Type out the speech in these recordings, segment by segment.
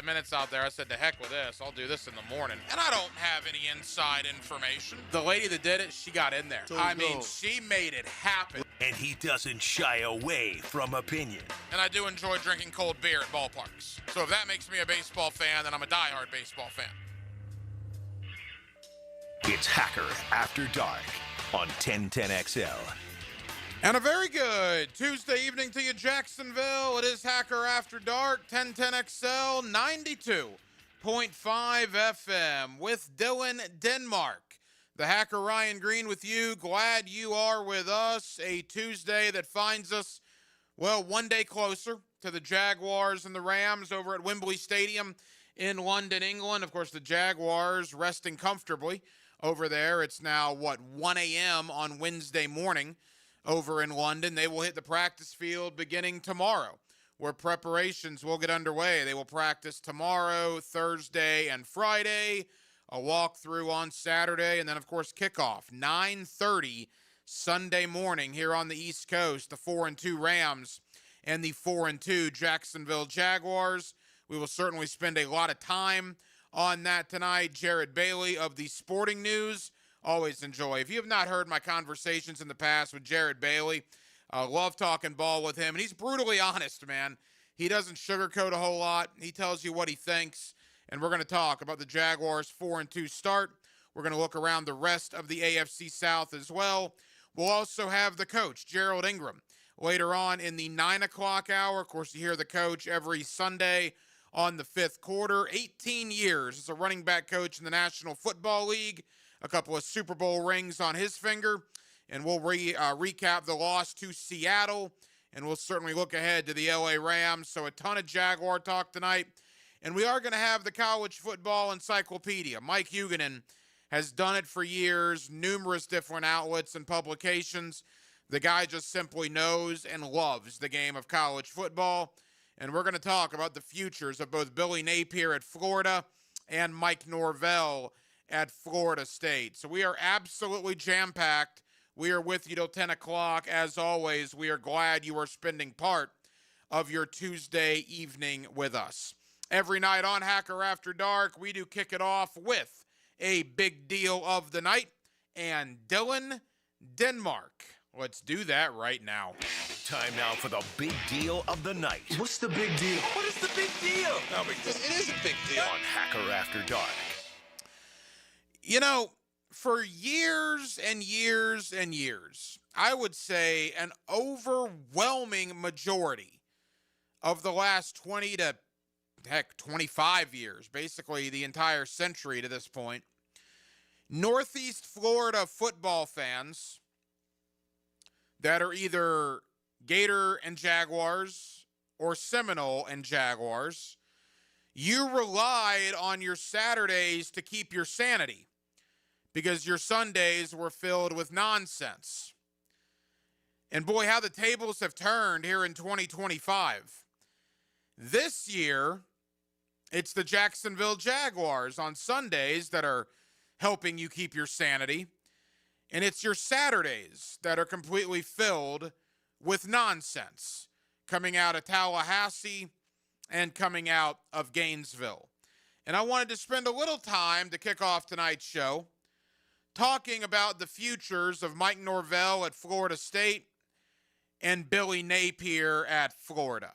minutes out there. I said, to heck with this. I'll do this in the morning. And I don't have any inside information. The lady that did it, she got in there. I mean, she made it happen. And he doesn't shy away from opinion. And I do enjoy drinking cold beer at ballparks. So if that makes me a baseball fan, then I'm a diehard baseball fan. It's Hacker After Dark on 1010XL. And a very good Tuesday evening to you, Jacksonville. It is Hacker After Dark, 1010XL, 92.5 FM with Dylan Denmark. The Hacker Ryan Green with you. Glad you are with us. A Tuesday that finds us, well, one day closer to the Jaguars and the Rams over at Wembley Stadium in London, England. Of course, the Jaguars resting comfortably over there. It's now, 1 a.m. on Wednesday morning over in London. They will hit the practice field beginning tomorrow, where preparations will get underway. They will practice tomorrow, Thursday, and Friday. A walkthrough on Saturday, and then, of course, kickoff, 9:30 Sunday morning here on the East Coast. The 4-2 Rams and the 4-2 Jacksonville Jaguars. We will certainly spend a lot of time on that tonight. Jared Bailey of the Sporting News. Always enjoy. If you have not heard my conversations in the past with Jared Bailey, love talking ball with him. And he's brutally honest, man. He doesn't sugarcoat a whole lot. He tells you what he thinks. And we're going to talk about the Jaguars' 4-2 start. We're going to look around the rest of the AFC South as well. We'll also have the coach, Gerald Ingram, later on in the 9 o'clock hour. Of course, you hear the coach every Sunday on the fifth quarter. 18 years as a running back coach in the National Football League. A couple of Super Bowl rings on his finger. And we'll recap the loss to Seattle. And we'll certainly look ahead to the LA Rams. So a ton of Jaguar talk tonight. And we are going to have the college football encyclopedia. Mike Huguenin has done it for years, numerous different outlets and publications. The guy just simply knows and loves the game of college football. And we're going to talk about the futures of both Billy Napier at Florida and Mike Norvell at Florida State. So we are absolutely jam-packed. We are with you till 10 o'clock. As always, we are glad you are spending part of your Tuesday evening with us. Every night on Hacker After Dark, we do kick it off with a big deal of the night and Dylan Denmark. Let's do that right now. Time now for the big deal of the night. What's the big deal? What is the big deal? No big deal. It is a big deal. On Hacker After Dark. You know, for years and years and years, I would say an overwhelming majority of the last 20 to 25 years, basically the entire century to this point, Northeast Florida football fans that are either Gator and Jaguars or Seminole and Jaguars, you relied on your Saturdays to keep your sanity because your Sundays were filled with nonsense. And boy, how the tables have turned here in 2025. This year, it's the Jacksonville Jaguars on Sundays that are helping you keep your sanity. And it's your Saturdays that are completely filled with nonsense coming out of Tallahassee and coming out of Gainesville. And I wanted to spend a little time to kick off tonight's show talking about the futures of Mike Norvell at Florida State and Billy Napier at Florida.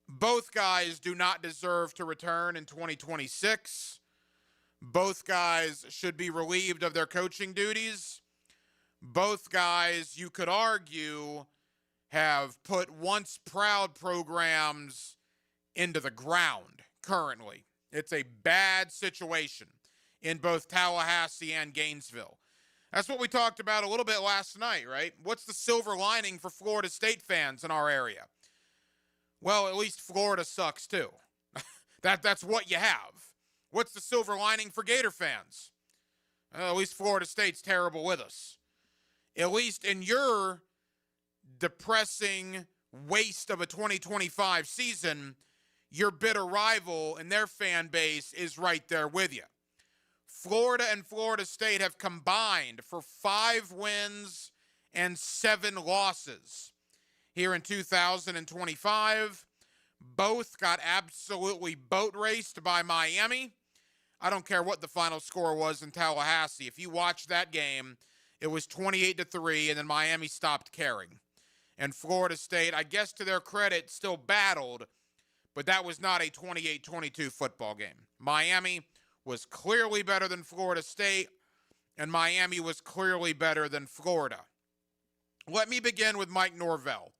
Both guys do not deserve to return in 2026. Both guys should be relieved of their coaching duties. Both guys, you could argue, have put once proud programs into the ground currently. It's a bad situation in both Tallahassee and Gainesville. That's what we talked about a little bit last night, right? What's the silver lining for Florida State fans in our area? Well, at least Florida sucks too. That's what you have. What's the silver lining for Gator fans? At least Florida State's terrible with us. At least in your depressing waste of a 2025 season, your bitter rival and their fan base is right there with you. Florida and Florida State have combined for 5 wins and 7 losses here in 2025. Both got absolutely boat raced by Miami. I don't care what the final score was in Tallahassee. If you watch that game, it was 28-3, and then Miami stopped caring. And Florida State, I guess to their credit, still battled, but that was not a 28-22 football game. Miami was clearly better than Florida State, and Miami was clearly better than Florida. Let me begin with Mike Norvell.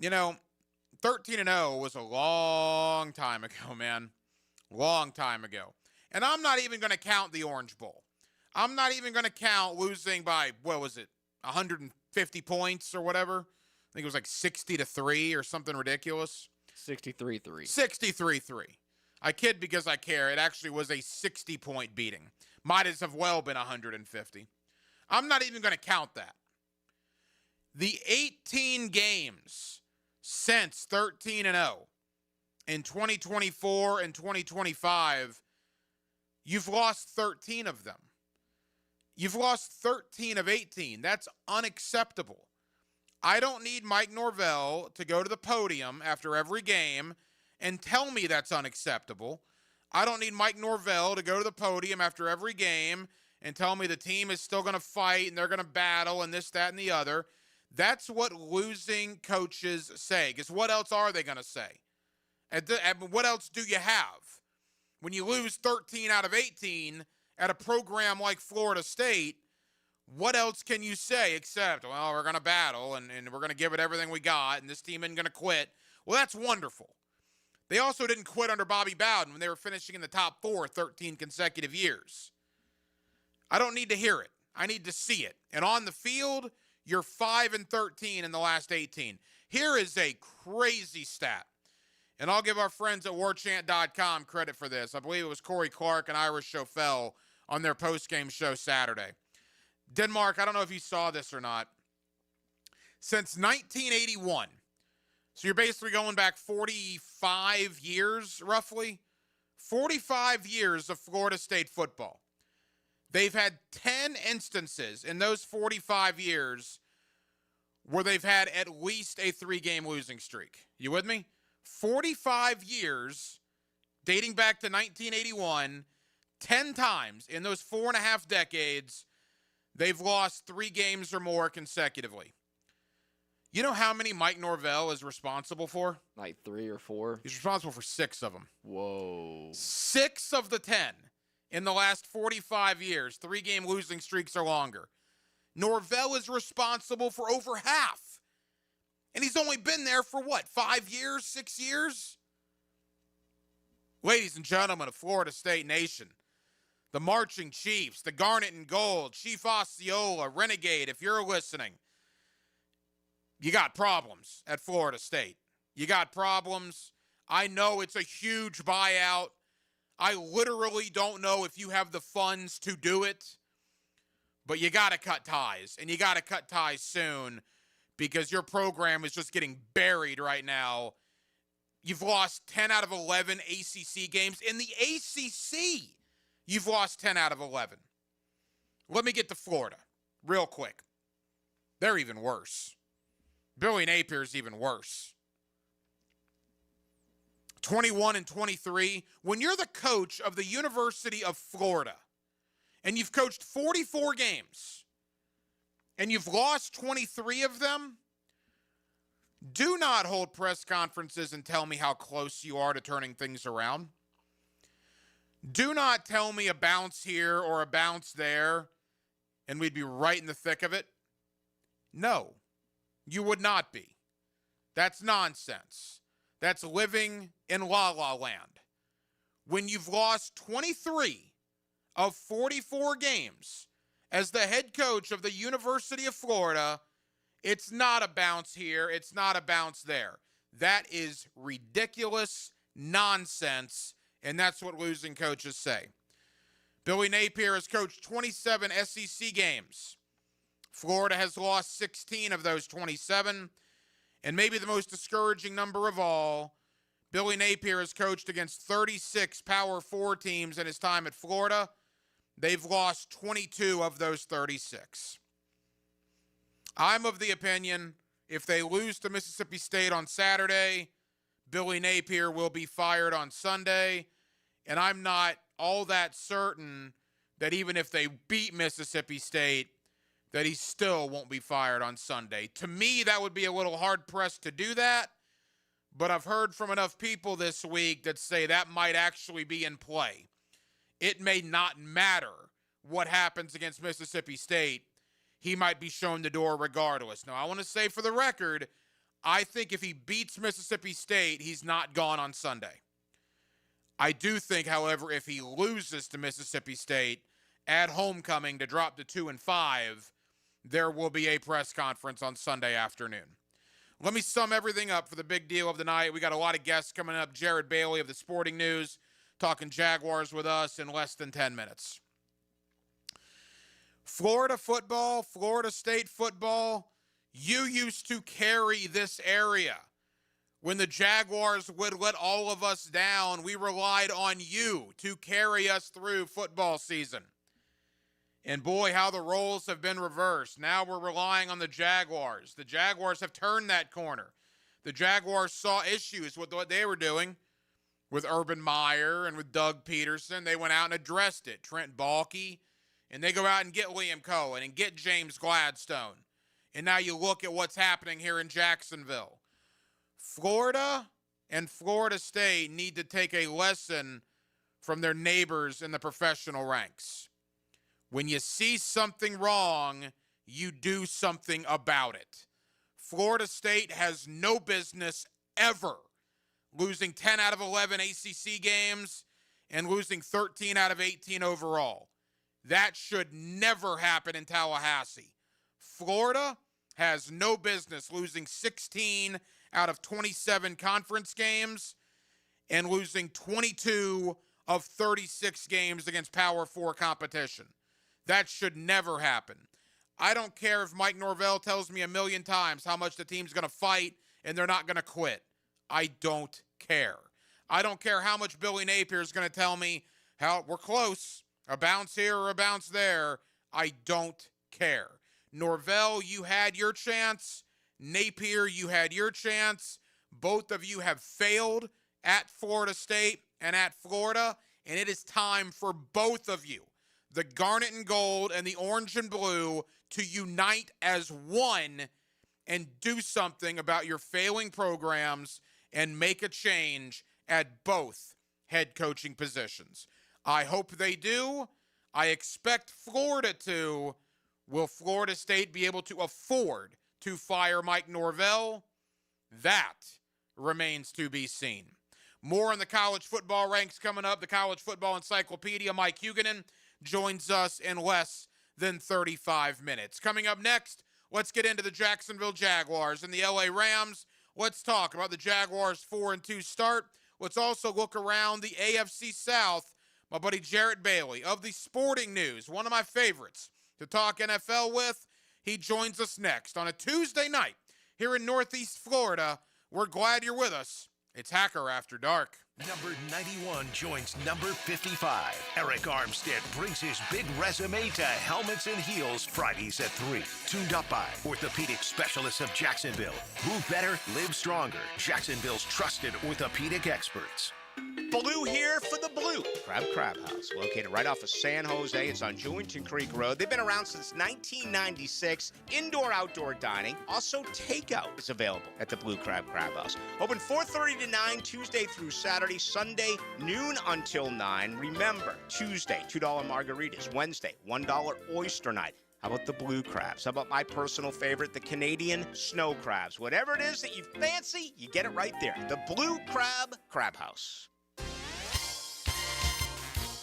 13-0 was a long time ago, man. Long time ago. And I'm not even going to count the Orange Bowl. I'm not even going to count losing by, 150 points or whatever. I think it was like 60-3 or something ridiculous. 63-3. 63-3. I kid because I care. It actually was a 60-point beating. Might as have well been 150. I'm not even going to count that. The 18 games since 13-0 in 2024 and 2025, you've lost 13 of them. You've lost 13 of 18. That's unacceptable. I don't need Mike Norvell to go to the podium after every game and tell me that's unacceptable. I don't need Mike Norvell to go to the podium after every game and tell me the team is still going to fight and they're going to battle and this, that, and the other. That's what losing coaches say. Because what else are they going to say? What else do you have? When you lose 13 out of 18 at a program like Florida State, what else can you say except, well, we're going to battle and we're going to give it everything we got and this team isn't going to quit? Well, that's wonderful. They also didn't quit under Bobby Bowden when they were finishing in the top 4 13 consecutive years. I don't need to hear it. I need to see it. And on the field, you're 5-13 in the last 18. Here is a crazy stat. And I'll give our friends at warchant.com credit for this. I believe it was Corey Clark and Irish Schofel on their postgame show Saturday. Denmark, I don't know if you saw this or not. Since 1981, so you're basically going back 45 years, roughly. 45 years of Florida State football. They've had 10 instances in those 45 years where they've had at least a 3-game losing streak. You with me? 45 years, dating back to 1981, 10 times in those 4.5 decades, they've lost 3 games or more consecutively. You know how many Mike Norvell is responsible for? Like 3 or 4? He's responsible for 6 of them. Whoa. 6 of the 10 in the last 45 years, 3-game losing streaks or longer. Norvell is responsible for over half. And he's only been there for 5 years, 6 years? Ladies and gentlemen of Florida State Nation, the Marching Chiefs, the Garnet and Gold, Chief Osceola, Renegade, if you're listening, you got problems at Florida State. You got problems. I know it's a huge buyout. I literally don't know if you have the funds to do it, but you got to cut ties, and you got to cut ties soon because your program is just getting buried right now. You've lost 10 out of 11 ACC games. In the ACC, you've lost 10 out of 11. Let me get to Florida real quick. They're even worse. Billy Napier's even worse. 21-23. When you're the coach of the University of Florida and you've coached 44 games and you've lost 23 of them, do not hold press conferences and tell me how close you are to turning things around. Do not tell me a bounce here or a bounce there and we'd be right in the thick of it. No, you would not be. That's nonsense. That's living in La La Land. When you've lost 23 of 44 games as the head coach of the University of Florida, it's not a bounce here. It's not a bounce there. That is ridiculous nonsense, and that's what losing coaches say. Billy Napier has coached 27 SEC games. Florida has lost 16 of those 27. And maybe the most discouraging number of all, Billy Napier has coached against 36 Power 4 teams in his time at Florida. They've lost 22 of those 36. I'm of the opinion if they lose to Mississippi State on Saturday, Billy Napier will be fired on Sunday, and I'm not all that certain that even if they beat Mississippi State, that he still won't be fired on Sunday. To me, that would be a little hard-pressed to do that, but I've heard from enough people this week that say that might actually be in play. It may not matter what happens against Mississippi State. He might be shown the door regardless. Now, I want to say for the record, I think if he beats Mississippi State, he's not gone on Sunday. I do think, however, if he loses to Mississippi State at homecoming to drop to 2-5, there will be a press conference on Sunday afternoon. Let me sum everything up for the big deal of the night. We got a lot of guests coming up. Jared Bailey of the Sporting News talking Jaguars with us in less than 10 minutes. Florida football, Florida State football, you used to carry this area. When the Jaguars would let all of us down, we relied on you to carry us through football season. And boy, how the roles have been reversed. Now we're relying on the Jaguars. The Jaguars have turned that corner. The Jaguars saw issues with what they were doing with Urban Meyer and with Doug Peterson. They went out and addressed it. Trent Baalke. And they go out and get Liam Cohen and get James Gladstone. And now you look at what's happening here in Jacksonville. Florida and Florida State need to take a lesson from their neighbors in the professional ranks. When you see something wrong, you do something about it. Florida State has no business ever losing 10 out of 11 ACC games and losing 13 out of 18 overall. That should never happen in Tallahassee. Florida has no business losing 16 out of 27 conference games and losing 22 of 36 games against Power 4 competition. That should never happen. I don't care if Mike Norvell tells me a million times how much the team's going to fight and they're not going to quit. I don't care. I don't care how much Billy Napier is going to tell me how we're close, a bounce here or a bounce there. I don't care. Norvell, you had your chance. Napier, you had your chance. Both of you have failed at Florida State and at Florida, and it is time for both of you, the Garnet and Gold and the Orange and Blue, to unite as one and do something about your failing programs and make a change at both head coaching positions. I hope they do. I expect Florida to. Will Florida State be able to afford to fire Mike Norvell? That remains to be seen. More on the college football ranks coming up. The College Football Encyclopedia, Mike Huguenin, joins us in less than 35 minutes. Coming up next, let's get into the Jacksonville Jaguars and the LA Rams. Let's talk about the Jaguars' 4-2 start. Let's also look around the AFC South. My buddy Jarrett Bailey of the Sporting News, one of my favorites to talk NFL with. He joins us next on a Tuesday night here in Northeast Florida. We're glad you're with us. It's Hacker After Dark. Number 91 joins number 55. Eric Armstead brings his big resume to Helmets and Heels Fridays at 3. Tuned up by orthopedic specialists of Jacksonville. Move better, live stronger. Jacksonville's trusted orthopedic experts. Blue here for the Blue Crab House, located right off of San Jose. It's on Jewington Creek Road. They've been around since 1996. Indoor-outdoor dining. Also, takeout is available at the Blue Crab House. Open 4:30 to 9, Tuesday through Saturday. Sunday, noon until 9. Remember, Tuesday, $2 margaritas. Wednesday, $1 oyster night. How about the blue crabs? How about my personal favorite, the Canadian snow crabs? Whatever it is that you fancy, you get it right there. The Blue Crab House.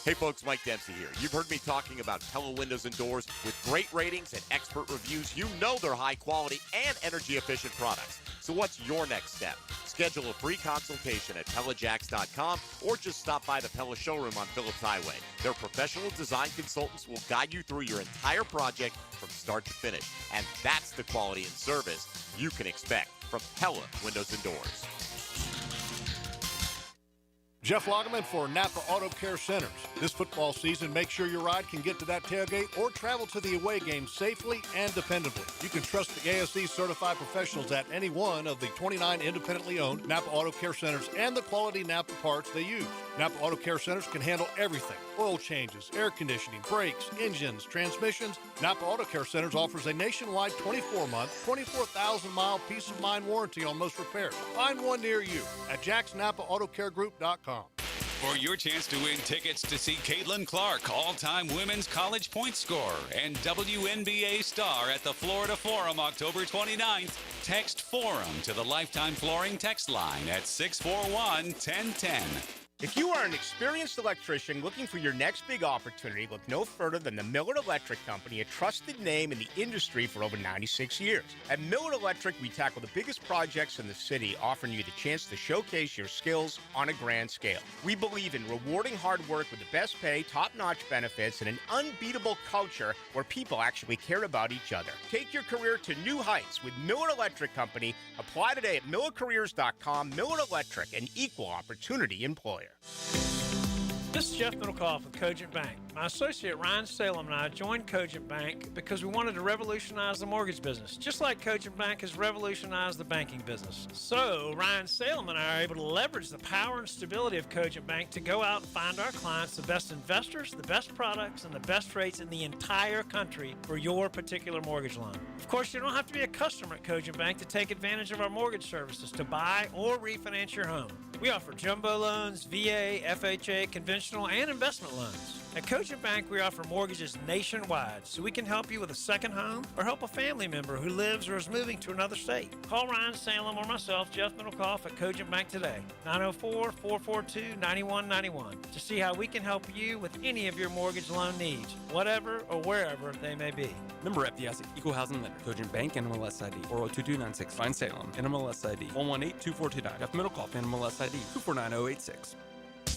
Hey folks, Mike Dempsey here. You've heard me talking about Pella Windows and Doors with great ratings and expert reviews. You know they're high quality and energy efficient products. So what's your next step? Schedule a free consultation at PellaJacks.com or just stop by the Pella showroom on Phillips Highway. Their professional design consultants will guide you through your entire project from start to finish. And that's the quality and service you can expect from Pella Windows and Doors. Jeff Lagerman for Napa Auto Care Centers. This football season, make sure your ride can get to that tailgate or travel to the away game safely and dependably. You can trust the ASE certified professionals at any one of the 29 independently owned Napa Auto Care Centers and the quality Napa parts they use. Napa Auto Care Centers can handle everything: oil changes, air conditioning, brakes, engines, transmissions. Napa Auto Care Centers offers a nationwide 24-month, 24,000-mile peace of mind warranty on most repairs. Find one near you at jacksnapaautocare.group.com. For your chance to win tickets to see Caitlin Clark, all-time women's college point scorer and WNBA star at the Florida Forum October 29th, text FORUM to the Lifetime Flooring text line at 641-1010. If you are an experienced electrician looking for your next big opportunity, look no further than the Millard Electric Company, a trusted name in the industry for over 96 years. At Millard Electric, we tackle the biggest projects in the city, offering you the chance to showcase your skills on a grand scale. We believe in rewarding hard work with the best pay, top-notch benefits, and an unbeatable culture where people actually care about each other. Take your career to new heights with Millard Electric Company. Apply today at millercareers.com. Millard Electric, an equal opportunity employer. This is Jeff Middlecoff with Cogent Bank. My associate Ryan Salem and I joined Cogent Bank because we wanted to revolutionize the mortgage business, just like Cogent Bank has revolutionized the banking business. So Ryan Salem and I are able to leverage the power and stability of Cogent Bank to go out and find our clients the best investors, the best products, and the best rates in the entire country for your particular mortgage loan. Of course, you don't have to be a customer at Cogent Bank to take advantage of our mortgage services to buy or refinance your home. We offer jumbo loans, VA, FHA, conventional, and investment loans. At Cogent Bank, we offer mortgages nationwide, so we can help you with a second home or help a family member who lives or is moving to another state. Call Ryan Salem or myself, Jeff Middlecoff, at Cogent Bank today, 904-442-9191, to see how we can help you with any of your mortgage loan needs, whatever or wherever they may be. Member FDIC, Equal Housing Lender, Cogent Bank, NMLS ID 402296. Ryan Salem, NMLS ID 1182429. Jeff Middlecoff, NMLS ID 249086.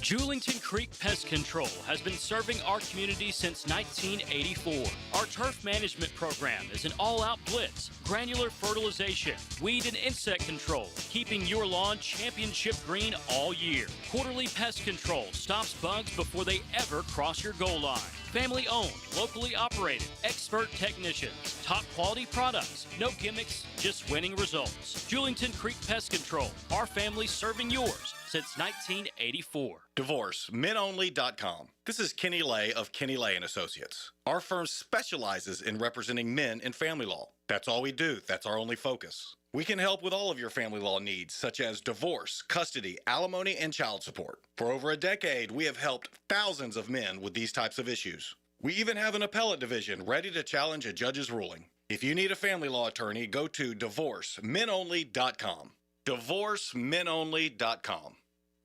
Julington Creek Pest Control has been serving our community since 1984. Our turf management program is an all-out blitz, granular fertilization, weed and insect control, keeping your lawn championship green all year. Quarterly pest control stops bugs before they ever cross your goal line. Family-owned, locally operated, expert technicians, top quality products, no gimmicks, just winning results. Julington Creek Pest Control, our family serving yours since 1984. DivorceMenOnly.com. This is Kenny Lay of Kenny Lay & Associates. Our firm specializes in representing men in family law. That's all we do. That's our only focus. We can help with all of your family law needs, such as divorce, custody, alimony, and child support. For over a decade, we have helped thousands of men with these types of issues. We even have an appellate division ready to challenge a judge's ruling. If you need a family law attorney, go to DivorceMenOnly.com. DivorceMenOnly.com.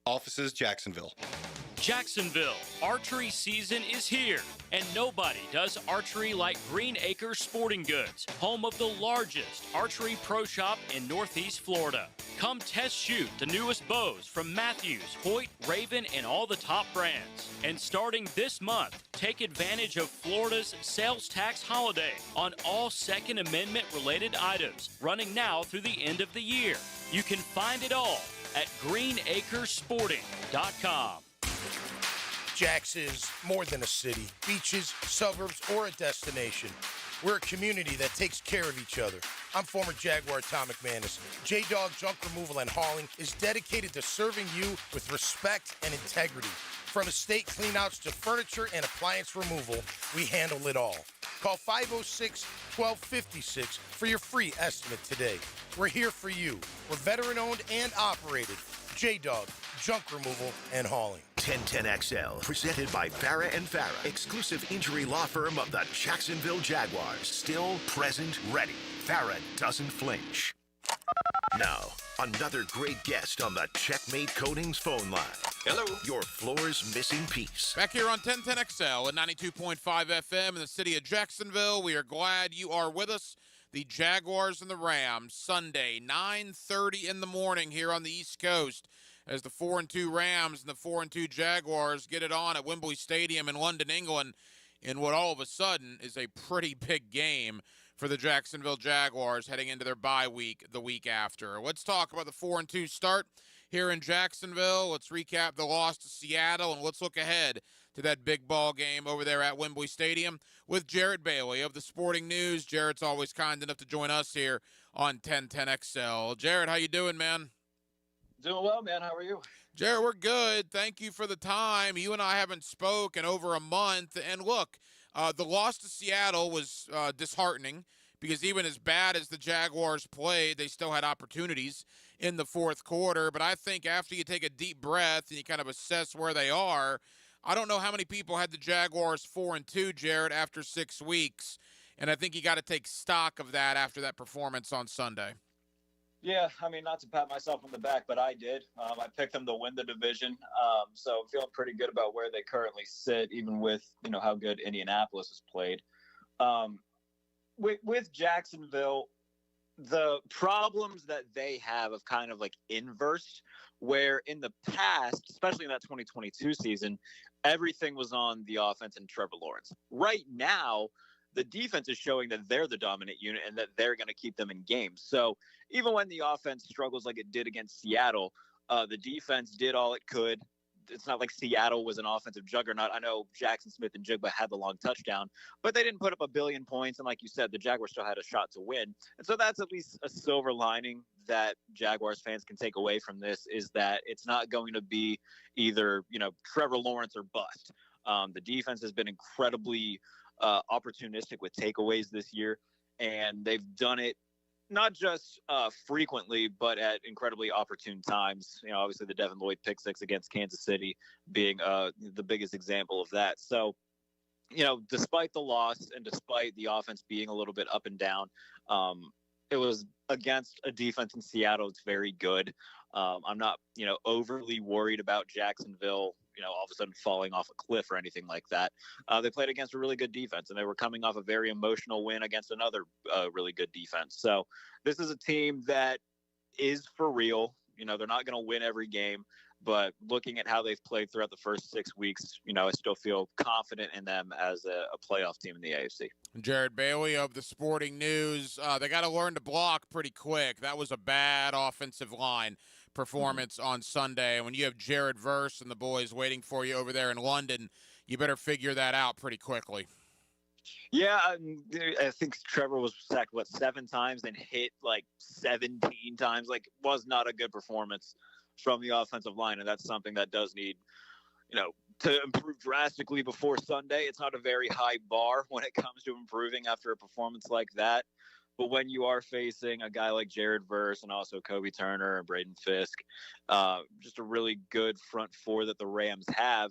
Offices, Jacksonville. Jacksonville, archery season is here, and nobody does archery like Green Acres Sporting Goods, home of the largest archery pro shop in Northeast Florida. Come test shoot the newest bows from Matthews, Hoyt, Raven, and all the top brands. And starting this month, take advantage of Florida's sales tax holiday on all Second Amendment related items, running now through the end of the year. You can find it all at greenacresporting.com. Jax is more than a city, beaches, suburbs, or a destination. We're a community that takes care of each other. I'm former Jaguar Tom McManus. J-Dog Junk Removal and Hauling is dedicated to serving you with respect and integrity. From estate cleanouts to furniture and appliance removal, we handle it all. Call 506-1256 for your free estimate today. We're here for you. We're veteran-owned and operated. J-Dog Junk Removal and Hauling. 1010XL, presented by Farah & Farah, exclusive injury law firm of the Jacksonville Jaguars. Still present, ready. Farah doesn't flinch. Now, another great guest on the Checkmate Coatings phone line. Hello. Your floor's missing piece. Back here on 1010XL at 92.5 FM in the city of Jacksonville. We are glad you are with us. The Jaguars and the Rams, Sunday, 9:30 in the morning here on the East Coast, as the 4-2 Rams and the 4-2 Jaguars get it on at Wembley Stadium in London, England, in what all of a sudden is a pretty big game for the Jacksonville Jaguars heading into their bye week the week after. Let's talk about the 4-2 start here in Jacksonville. Let's recap the loss to Seattle, and let's look ahead to that big ball game over there at Wembley Stadium with Jarrett Bailey of the Sporting News. Jarrett's always kind enough to join us here on 1010XL. Jarrett, how you doing, man? Doing well, man. How are you? Jarrett, we're good. Thank you for the time. You and I haven't spoken over a month. And look, the loss to Seattle was disheartening because even as bad as the Jaguars played, they still had opportunities in the fourth quarter. But I think after you take a deep breath and you kind of assess where they are, I don't know how many people had the Jaguars 4-2, Jarrett, after 6 weeks. And I think you got to take stock of that after that performance on Sunday. Yeah, I mean, not to pat myself on the back, but I did. I picked them to win the division, so I'm feeling pretty good about where they currently sit, even with, how good Indianapolis has played. With Jacksonville, the problems that they have kind of like inversed, where in the past, especially in that 2022 season, everything was on the offense and Trevor Lawrence. Right now, the defense is showing that they're the dominant unit and that they're going to keep them in games. So even when the offense struggles like it did against Seattle, the defense did all it could. It's not like Seattle was an offensive juggernaut. I know Jackson Smith and Jigba had the long touchdown, but they didn't put up a billion points. And like you said, the Jaguars still had a shot to win. And so that's at least a silver lining that Jaguars fans can take away from this, is that it's not going to be either, Trevor Lawrence or bust. The defense has been incredibly opportunistic with takeaways this year, and they've done it not just frequently, but at incredibly opportune times. Obviously the Devin Lloyd pick six against Kansas City being the biggest example of that. So, despite the loss and despite the offense being a little bit up and down, it was against a defense in Seattle. It's very good. I'm not, overly worried about Jacksonville, all of a sudden falling off a cliff or anything like that. They played against a really good defense, and they were coming off a very emotional win against another really good defense. So this is a team that is for real. They're not going to win every game, but looking at how they've played throughout the first 6 weeks, I still feel confident in them as a playoff team in the AFC. Jarrett Bailey of the Sporting News. They got to learn to block pretty quick. That was a bad offensive line performance on Sunday. When you have Jared Verse and the boys waiting for you over there in London, you better figure that out pretty quickly. Yeah, I think Trevor was sacked, 7 times and hit 17 times. Was not a good performance from the offensive line, and that's something that does need, to improve drastically before Sunday. It's not a very high bar when it comes to improving after a performance like that. But when you are facing a guy like Jared Verse and also Kobe Turner and Braden Fisk, just a really good front four that the Rams have,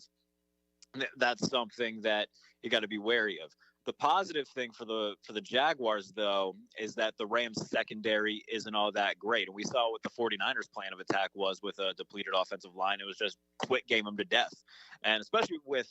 that's something that you got to be wary of. The positive thing for the Jaguars, though, is that the Rams secondary isn't all that great. And we saw what the 49ers plan of attack was with a depleted offensive line. It was just quick game them to death. And especially with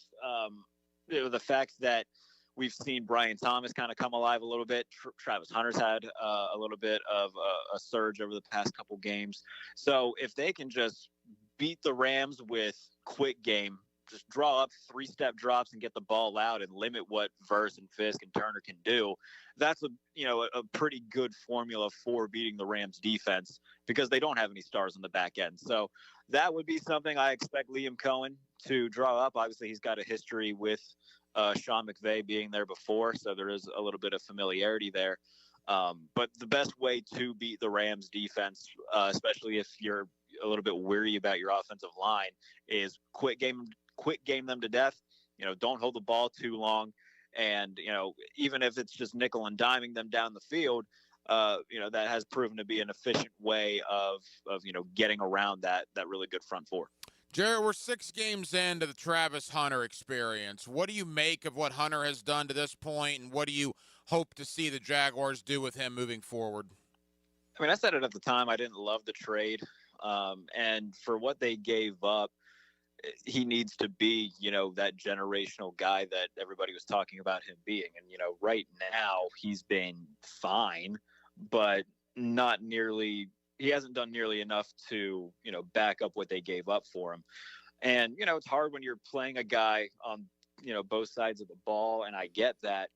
the fact that we've seen Brian Thomas kind of come alive a little bit. Travis Hunter's had a little bit of a surge over the past couple games. So if they can just beat the Rams with quick game, just draw up 3-step drops and get the ball out and limit what Verse and Fisk and Turner can do, that's a pretty good formula for beating the Rams defense, because they don't have any stars on the back end. So that would be something I expect Liam Cohen to draw up. Obviously, he's got a history with Sean McVay being there before, so there is a little bit of familiarity there. But the best way to beat the Rams defense, especially if you're a little bit weary about your offensive line, is quick game them to death. Don't hold the ball too long. And, even if it's just nickel and diming them down the field, that has proven to be an efficient way of getting around that really good front four. Jarrett, we're 6 games into the Travis Hunter experience. What do you make of what Hunter has done to this point, and what do you hope to see the Jaguars do with him moving forward? I mean, I said it at the time. I didn't love the trade. And for what they gave up, he needs to be, that generational guy that everybody was talking about him being. And, right now he's been fine, but not nearly – he hasn't done nearly enough to, back up what they gave up for him. And, it's hard when you're playing a guy on, both sides of the ball, and I get that.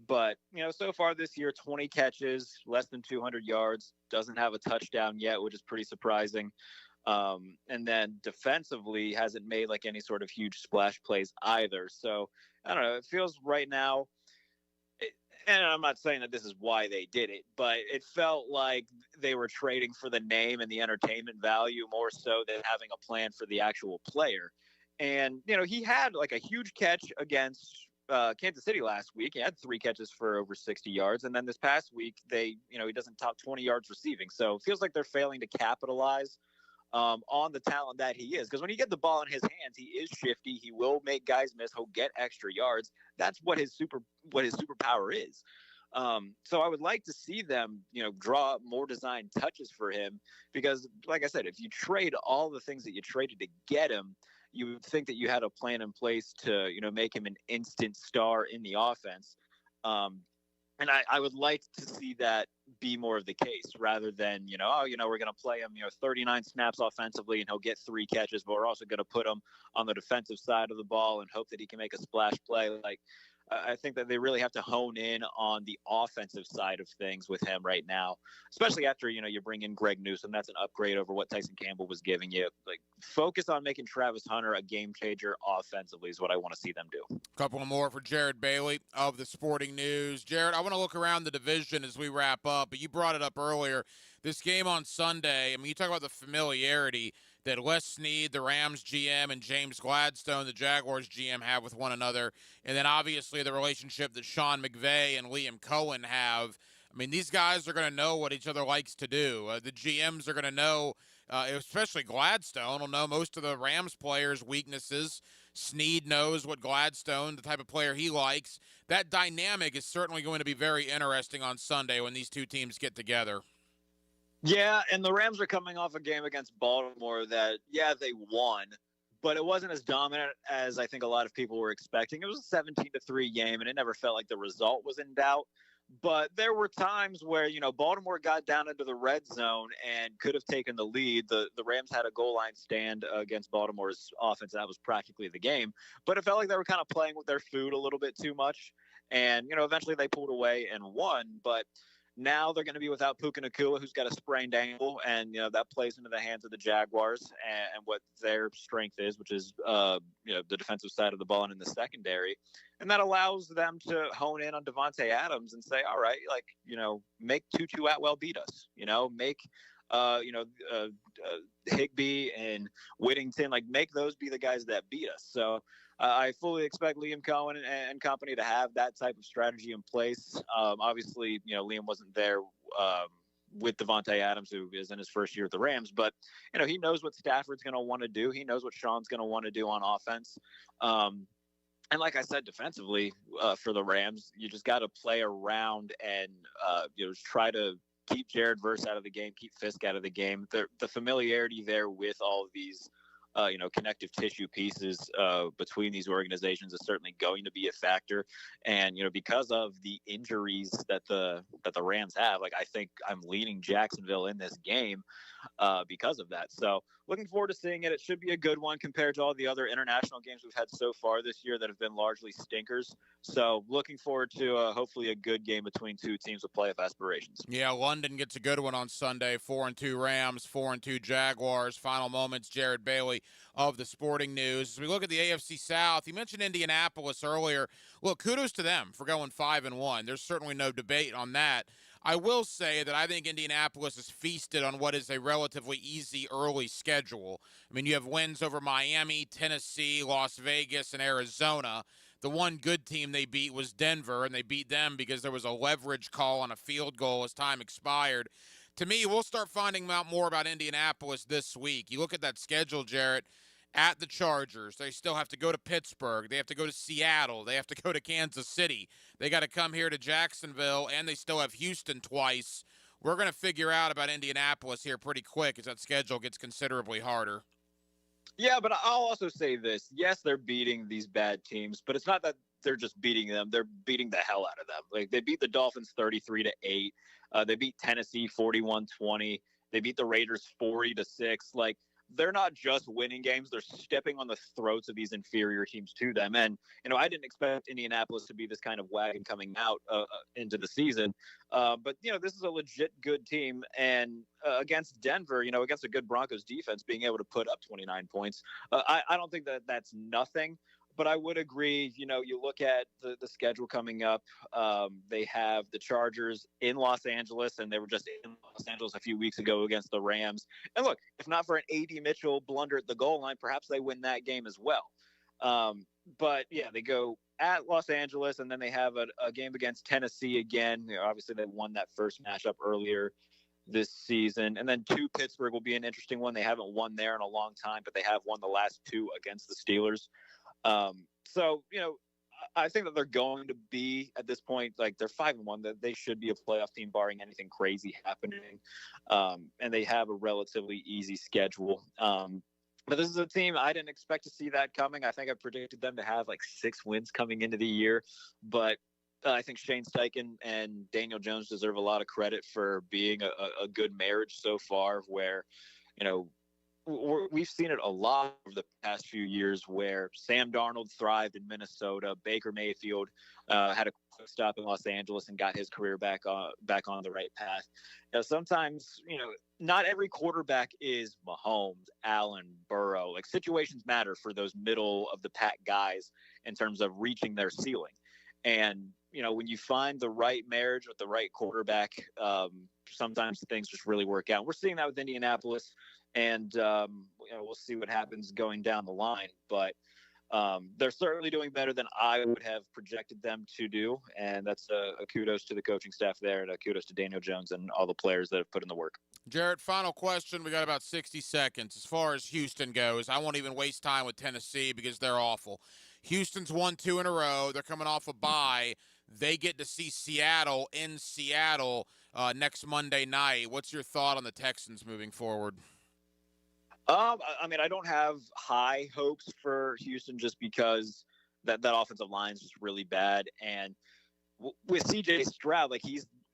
But, so far this year, 20 catches, less than 200 yards, doesn't have a touchdown yet, which is pretty surprising. And then defensively hasn't made like any sort of huge splash plays either. So I don't know. It feels right now, and I'm not saying that this is why they did it, but it felt like they were trading for the name and the entertainment value more so than having a plan for the actual player. And, he had like a huge catch against Kansas City last week. He had 3 catches for over 60 yards. And then this past week, he doesn't top 20 yards receiving. So it feels like they're failing to capitalize on the talent that he is. Because when you get the ball in his hands, he is shifty. He will make guys miss. He'll get extra yards. That's what his superpower is. So I would like to see them, draw up more design touches for him, because like I said, if you trade all the things that you traded to get him, you would think that you had a plan in place to, make him an instant star in the offense. And I would like to see that be more of the case rather than, we're going to play him, 39 snaps offensively and he'll get 3 catches, but we're also going to put him on the defensive side of the ball and hope that he can make a splash play. Like, I think that they really have to hone in on the offensive side of things with him right now, especially after, you bring in Greg Newsome. That's an upgrade over what Tyson Campbell was giving you. Like, focus on making Travis Hunter a game changer offensively is what I want to see them do. A couple more for Jared Bailey of the Sporting News. Jared, I want to look around the division as we wrap up, but you brought it up earlier. This game on Sunday, you talk about the familiarity that Les Snead, the Rams GM, and James Gladstone, the Jaguars GM, have with one another. And then obviously the relationship that Sean McVay and Liam Cohen have. These guys are going to know what each other likes to do. The GMs are going to know, especially Gladstone, will know most of the Rams players' weaknesses. Snead knows what Gladstone, the type of player he likes. That dynamic is certainly going to be very interesting on Sunday when these two teams get together. Yeah, and the Rams are coming off a game against Baltimore that, they won, but it wasn't as dominant as I think a lot of people were expecting. It was a 17-3 game, and it never felt like the result was in doubt. But there were times where, Baltimore got down into the red zone and could have taken the lead. The Rams had a goal line stand against Baltimore's offense, and that was practically the game. But it felt like they were kind of playing with their food a little bit too much. And, eventually they pulled away and won. But now they're going to be without Puka Nacua, who's got a sprained ankle, and that plays into the hands of the Jaguars and what their strength is, which is the defensive side of the ball and in the secondary, and that allows them to hone in on Devontae Adams and say, all right, make Tutu Atwell beat us, make Higbee and Whittington, make those be the guys that beat us. So I fully expect Liam Cohen and company to have that type of strategy in place. Obviously, Liam wasn't there with Devontae Adams, who is in his first year at the Rams, but he knows what Stafford's going to want to do. He knows what Sean's going to want to do on offense. And like I said, defensively for the Rams, you just got to play around and try to keep Jared Verse out of the game, keep Fisk out of the game. The familiarity there with all of these connective tissue pieces between these organizations is certainly going to be a factor. And, because of the injuries that the Rams have, I think I'm leaning Jacksonville in this game because of that. So looking forward to seeing it. It should be a good one compared to all the other international games we've had so far this year that have been largely stinkers. So looking forward to hopefully a good game between two teams with playoff aspirations. Yeah, London gets a good one on Sunday. 4-2 Rams, 4-2 Jaguars. Final moments, Jared Bailey of the Sporting News. As we look at the AFC South, you mentioned Indianapolis earlier. Look, kudos to them for going 5-1. There's certainly no debate on that. I will say that I think Indianapolis has feasted on what is a relatively easy early schedule. You have wins over Miami, Tennessee, Las Vegas, and Arizona. The one good team they beat was Denver, and they beat them because there was a leverage call on a field goal as time expired. To me, we'll start finding out more about Indianapolis this week. You look at that schedule, Jarrett, at the Chargers. They still have to go to Pittsburgh. They have to go to Seattle. They have to go to Kansas City. They got to come here to Jacksonville, and they still have Houston twice. We're going to figure out about Indianapolis here pretty quick as that schedule gets considerably harder. Yeah, but I'll also say this. Yes, they're beating these bad teams, but it's not that they're just beating them. They're beating the hell out of them. They beat the Dolphins 33-8. They beat Tennessee 41-20. They beat the Raiders 40-6. they're not just winning games, they're stepping on the throats of these inferior teams to them. And, I didn't expect Indianapolis to be this kind of wagon coming out into the season. But, this is a legit good team. And against Denver, against a good Broncos defense, being able to put up 29 points, I don't think that that's nothing. But I would agree, you look at the schedule coming up. They have the Chargers in Los Angeles, and they were just in Los Angeles a few weeks ago against the Rams. And look, if not for an A.D. Mitchell blunder at the goal line, perhaps they win that game as well. But, yeah, they go at Los Angeles, and then they have a game against Tennessee again. Obviously, they won that first matchup earlier this season. And then Pittsburgh will be an interesting one. They haven't won there in a long time, but they have won the last 2 against the Steelers. So, I think that they're going to be at this point, like they're 5-1, that they should be a playoff team barring anything crazy happening. And they have a relatively easy schedule. But this is a team I didn't expect to see that coming. I think I predicted them to have like 6 wins coming into the year, but I think Shane Steichen and Daniel Jones deserve a lot of credit for being a good marriage so far, where, we've seen it a lot over the past few years where Sam Darnold thrived in Minnesota. Baker Mayfield had a quick stop in Los Angeles and got his career back on the right path. Sometimes, not every quarterback is Mahomes, Allen, Burrow. Like, situations matter for those middle of the pack guys in terms of reaching their ceiling. And, when you find the right marriage with the right quarterback, sometimes things just really work out. We're seeing that with Indianapolis. And we'll see what happens going down the line. But they're certainly doing better than I would have projected them to do. And that's a kudos to the coaching staff there, and a kudos to Daniel Jones and all the players that have put in the work. Jarrett, final question. We got about 60 seconds. As far as Houston goes, I won't even waste time with Tennessee because they're awful. Houston's won 2 in a row. They're coming off a bye. They get to see Seattle in Seattle next Monday night. What's your thought on the Texans moving forward? I don't have high hopes for Houston just because that offensive line is just really bad. And with C.J. Stroud,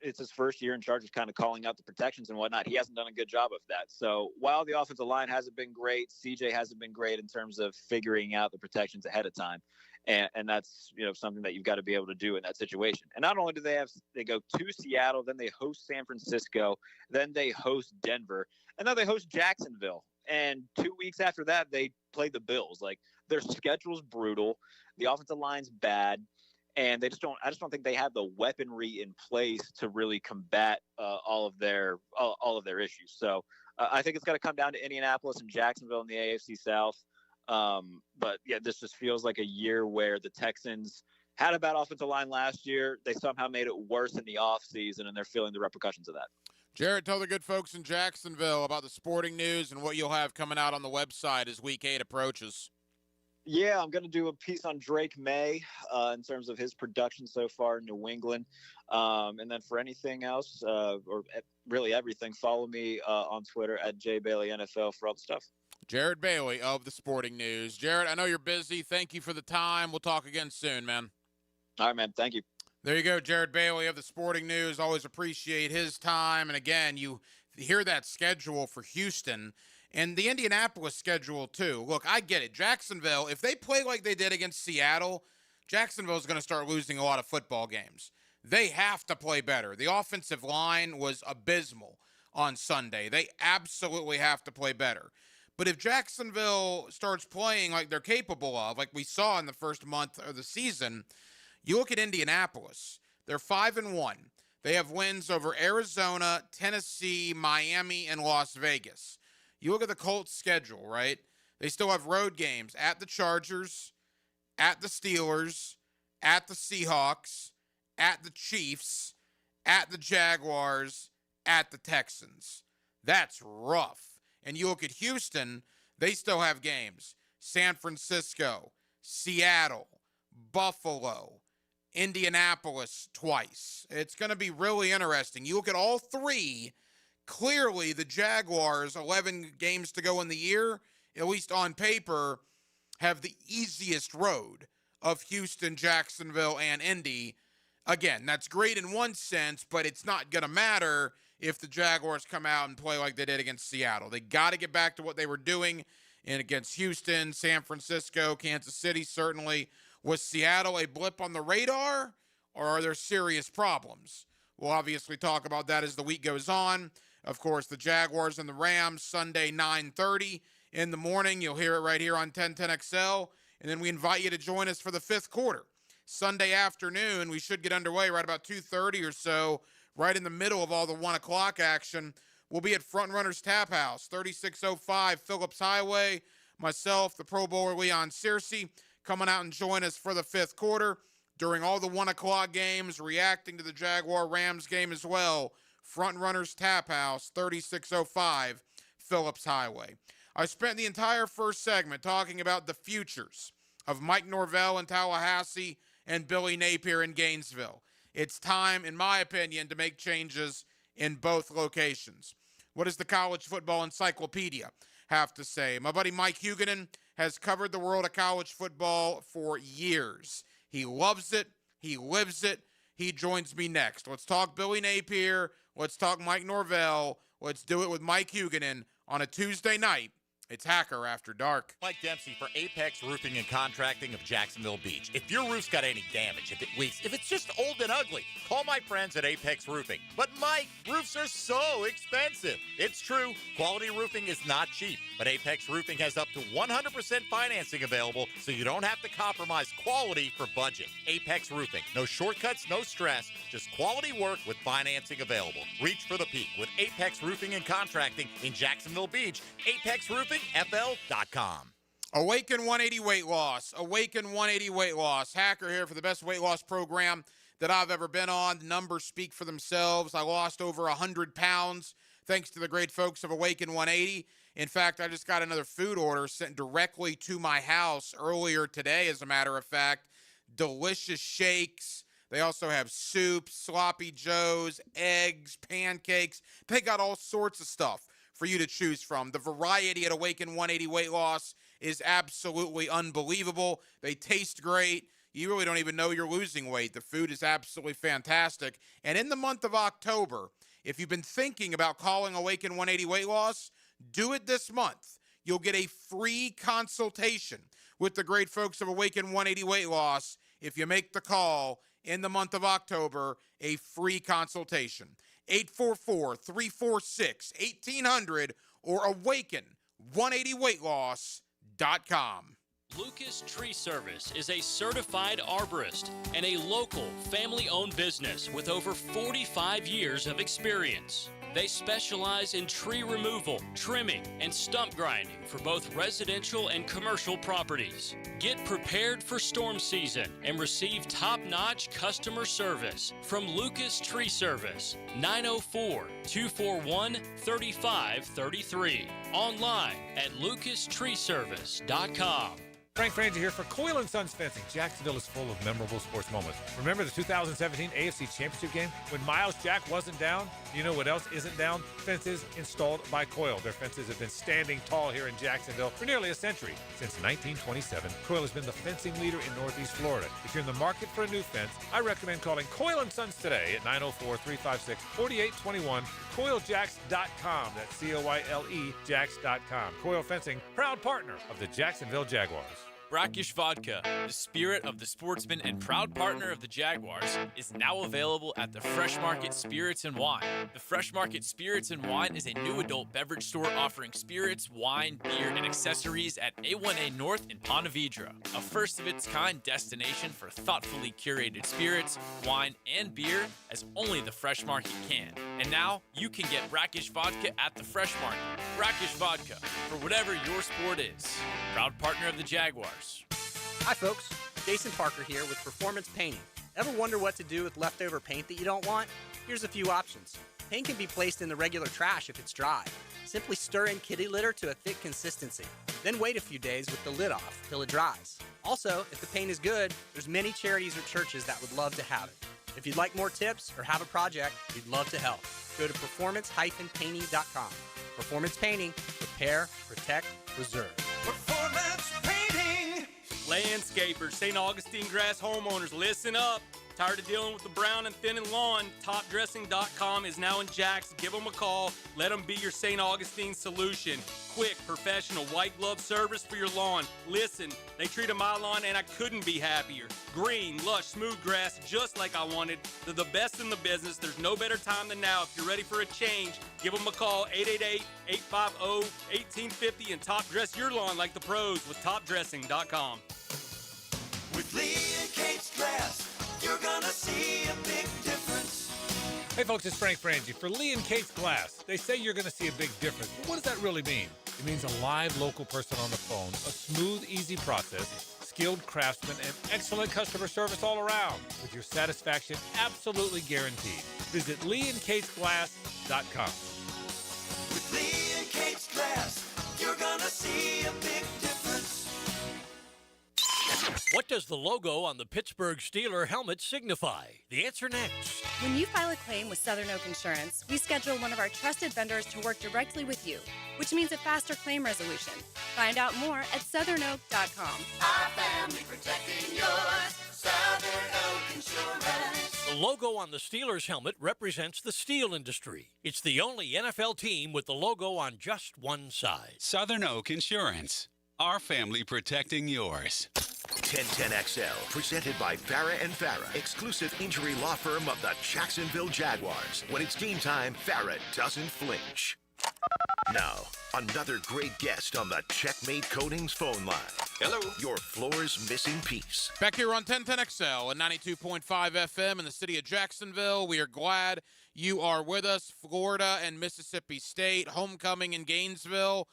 it's his first year in charge of kind of calling out the protections and whatnot. He hasn't done a good job of that. So while the offensive line hasn't been great, C.J. hasn't been great in terms of figuring out the protections ahead of time. And that's, something that you've got to be able to do in that situation. And not only do they go to Seattle, then they host San Francisco, then they host Denver, and then they host Jacksonville. And 2 weeks after that, they play the Bills. Like, their schedule's brutal. The offensive line's bad. And I just don't think they have the weaponry in place to really combat all of their issues. So I think it's got to come down to Indianapolis and Jacksonville in the AFC South. But yeah, this just feels like a year where the Texans had a bad offensive line last year. They somehow made it worse in the offseason, and they're feeling the repercussions of that. Jarrett, tell the good folks in Jacksonville about the sporting news and what you'll have coming out on the website as Week 8 approaches. Yeah, I'm going to do a piece on Drake May in terms of his production so far in New England. And then for anything else, or really everything, follow me on Twitter at JBaileyNFL for all the stuff. Jared Bailey of the Sporting News. Jared, I know you're busy. Thank you for the time. We'll talk again soon, man. All right, man. Thank you. There you go, Jared Bailey of the Sporting News. Always appreciate his time. And again, you hear that schedule for Houston and the Indianapolis schedule too. Look, I get it. Jacksonville, if they play like they did against Seattle, Jacksonville is going to start losing a lot of football games. They have to play better. The offensive line was abysmal on Sunday. They absolutely have to play better. But if Jacksonville starts playing like they're capable of, like we saw in the first month of the season, you look at Indianapolis, they're 5-1. They have wins over Arizona, Tennessee, Miami, and Las Vegas. You look at the Colts' schedule, right? They still have road games at the Chargers, at the Steelers, at the Seahawks, at the Chiefs, at the Jaguars, at the Texans. That's rough. And you look at Houston, they still have games. San Francisco, Seattle, Buffalo, Indianapolis twice. It's going to be really interesting. You look at all three, clearly the Jaguars, 11 games to go in the year, at least on paper, have the easiest road of Houston, Jacksonville, and Indy. Again, that's great in one sense, but it's not going to matter if the Jaguars come out and play like they did against Seattle. They got to get back to what they were doing against Houston, San Francisco, Kansas City, certainly. Was Seattle a blip on the radar, or are there serious problems? We'll obviously talk about that as the week goes on. Of course, the Jaguars and the Rams, Sunday, 9:30 in the morning. You'll hear it right here on 1010XL. And then we invite you to join us for the fifth quarter. Sunday afternoon, we should get underway right about 2:30 or so, right in the middle of all the 1 o'clock action. We'll be at Front Runners Tap House, 3605 Phillips Highway. Myself, the Pro Bowler Leon Searcy, coming out and join us for the fifth quarter. During all the 1 o'clock games, reacting to the Jaguar-Rams game as well. Front Runners Tap House, 3605 Phillips Highway. I spent the entire first segment talking about the futures of Mike Norvell in Tallahassee and Billy Napier in Gainesville. It's time, in my opinion, to make changes in both locations. What does the College Football Encyclopedia have to say? My buddy Mike Huguenin has covered the world of college football for years. He loves it. He lives it. He joins me next. Let's talk Billy Napier. Let's talk Mike Norvell. Let's do it with Mike Huguenin on a Tuesday night. It's Hacker After Dark. Mike Dempsey for Apex Roofing and Contracting of Jacksonville Beach. If your roof's got any damage, if it leaks, if it's just old and ugly, call my friends at Apex Roofing. But Mike, roofs are so expensive. It's true, quality roofing is not cheap, but Apex Roofing has up to 100% financing available, so you don't have to compromise quality for budget. Apex Roofing, no shortcuts, no stress, just quality work with financing available. Reach for the peak with Apex Roofing and Contracting in Jacksonville Beach. Apex Roofing, FL.com. Awaken 180 weight loss. Awaken 180 weight loss. Hacker here for the best weight loss program that I've ever been on. The numbers speak for themselves. I lost over 100 pounds thanks to the great folks of Awaken 180. In fact, I just got another food order sent directly to my house earlier today, as a matter of fact. Delicious shakes. They also have soups, sloppy joes, eggs, pancakes. They got all sorts of stuff for you to choose from. The variety at Awaken 180 Weight Loss is absolutely unbelievable. They taste great. You really don't even know you're losing weight. The food is absolutely fantastic. And in the month of October, if you've been thinking about calling Awaken 180 Weight Loss, do it this month. You'll get a free consultation with the great folks of Awaken 180 Weight Loss if you make the call in the month of October, a free consultation. 844-346-1800 or awaken180weightloss.com. Lucas Tree Service is a certified arborist and a local family-owned business with over 45 years of experience. They specialize in tree removal, trimming, and stump grinding for both residential and commercial properties. Get prepared for storm season and receive top-notch customer service from Lucas Tree Service, 904-241-3533. Online at lucastreeservice.com. Frank Frangie here for Coyle & Sons Fencing. Jacksonville is full of memorable sports moments. Remember the 2017 AFC Championship game when Miles Jack wasn't down? You know what else isn't down? Fences installed by Coyle. Their fences have been standing tall here in Jacksonville for nearly a century. Since 1927, Coyle has been the fencing leader in Northeast Florida. If you're in the market for a new fence, I recommend calling Coyle & Sons today at 904-356-4821, CoyleJacks.com. That's C-O-Y-L-E Jacks.com. Coyle Fencing, proud partner of the Jacksonville Jaguars. Brackish Vodka, the spirit of the sportsman and proud partner of the Jaguars, is now available at the Fresh Market Spirits and Wine. The Fresh Market Spirits and Wine is a new adult beverage store offering spirits, wine, beer, and accessories at A1A North in Ponte Vedra, a first-of-its-kind destination for thoughtfully curated spirits, wine, and beer as only the Fresh Market can. And now, you can get Brackish Vodka at the Fresh Market. Brackish Vodka, for whatever your sport is. Proud partner of the Jaguars. Hi folks, Jason Parker here with Performance Painting. Ever wonder what to do with leftover paint that you don't want? Here's a few options. Paint can be placed in the regular trash if it's dry. Simply stir in kitty litter to a thick consistency. Then wait a few days with the lid off till it dries. Also, if the paint is good, there's many charities or churches that would love to have it. If you'd like more tips or have a project, we'd love to help. Go to performance-painting.com. Performance Painting, repair, protect, preserve. Performance Painting! Landscapers, St. Augustine Grass homeowners, listen up. Tired of dealing with the brown and thinning lawn? Topdressing.com is now in Jax. Give them a call. Let them be your St. Augustine solution. Quick, professional, white glove service for your lawn. Listen, they treated my lawn and I couldn't be happier. Green, lush, smooth grass, just like I wanted. They're the best in the business. There's no better time than now. If you're ready for a change, give them a call, 888-850-1850, and top dress your lawn like the pros with topdressing.com. With Lee and Kate's Glass, you're gonna see a big difference. Hey folks, it's Frank Frangie for Lee and Kate's Glass. They say you're going to see a big difference. But what does that really mean? It means a live local person on the phone, a smooth, easy process, skilled craftsmen, and excellent customer service all around, with your satisfaction absolutely guaranteed. Visit LeeandKatesGlass.com. With Lee and Kate's Glass, you're gonna see a big difference. What does the logo on the Pittsburgh Steelers helmet signify? The answer next. When you file a claim with Southern Oak Insurance, we schedule one of our trusted vendors to work directly with you, which means a faster claim resolution. Find out more at southernoak.com. Our family protecting yours, Southern Oak Insurance. The logo on the Steelers helmet represents the steel industry. It's the only NFL team with the logo on just one side. Southern Oak Insurance. Our family protecting yours. 1010XL, presented by Farah and Farah, exclusive injury law firm of the Jacksonville Jaguars. When it's game time, Farah doesn't flinch. Now, another great guest on the Checkmate Coatings phone line. Hello. Your floor's missing piece. Back here on 1010XL and 92.5 FM in the city of Jacksonville. We are glad you are with us. Florida and Mississippi State, homecoming in Gainesville.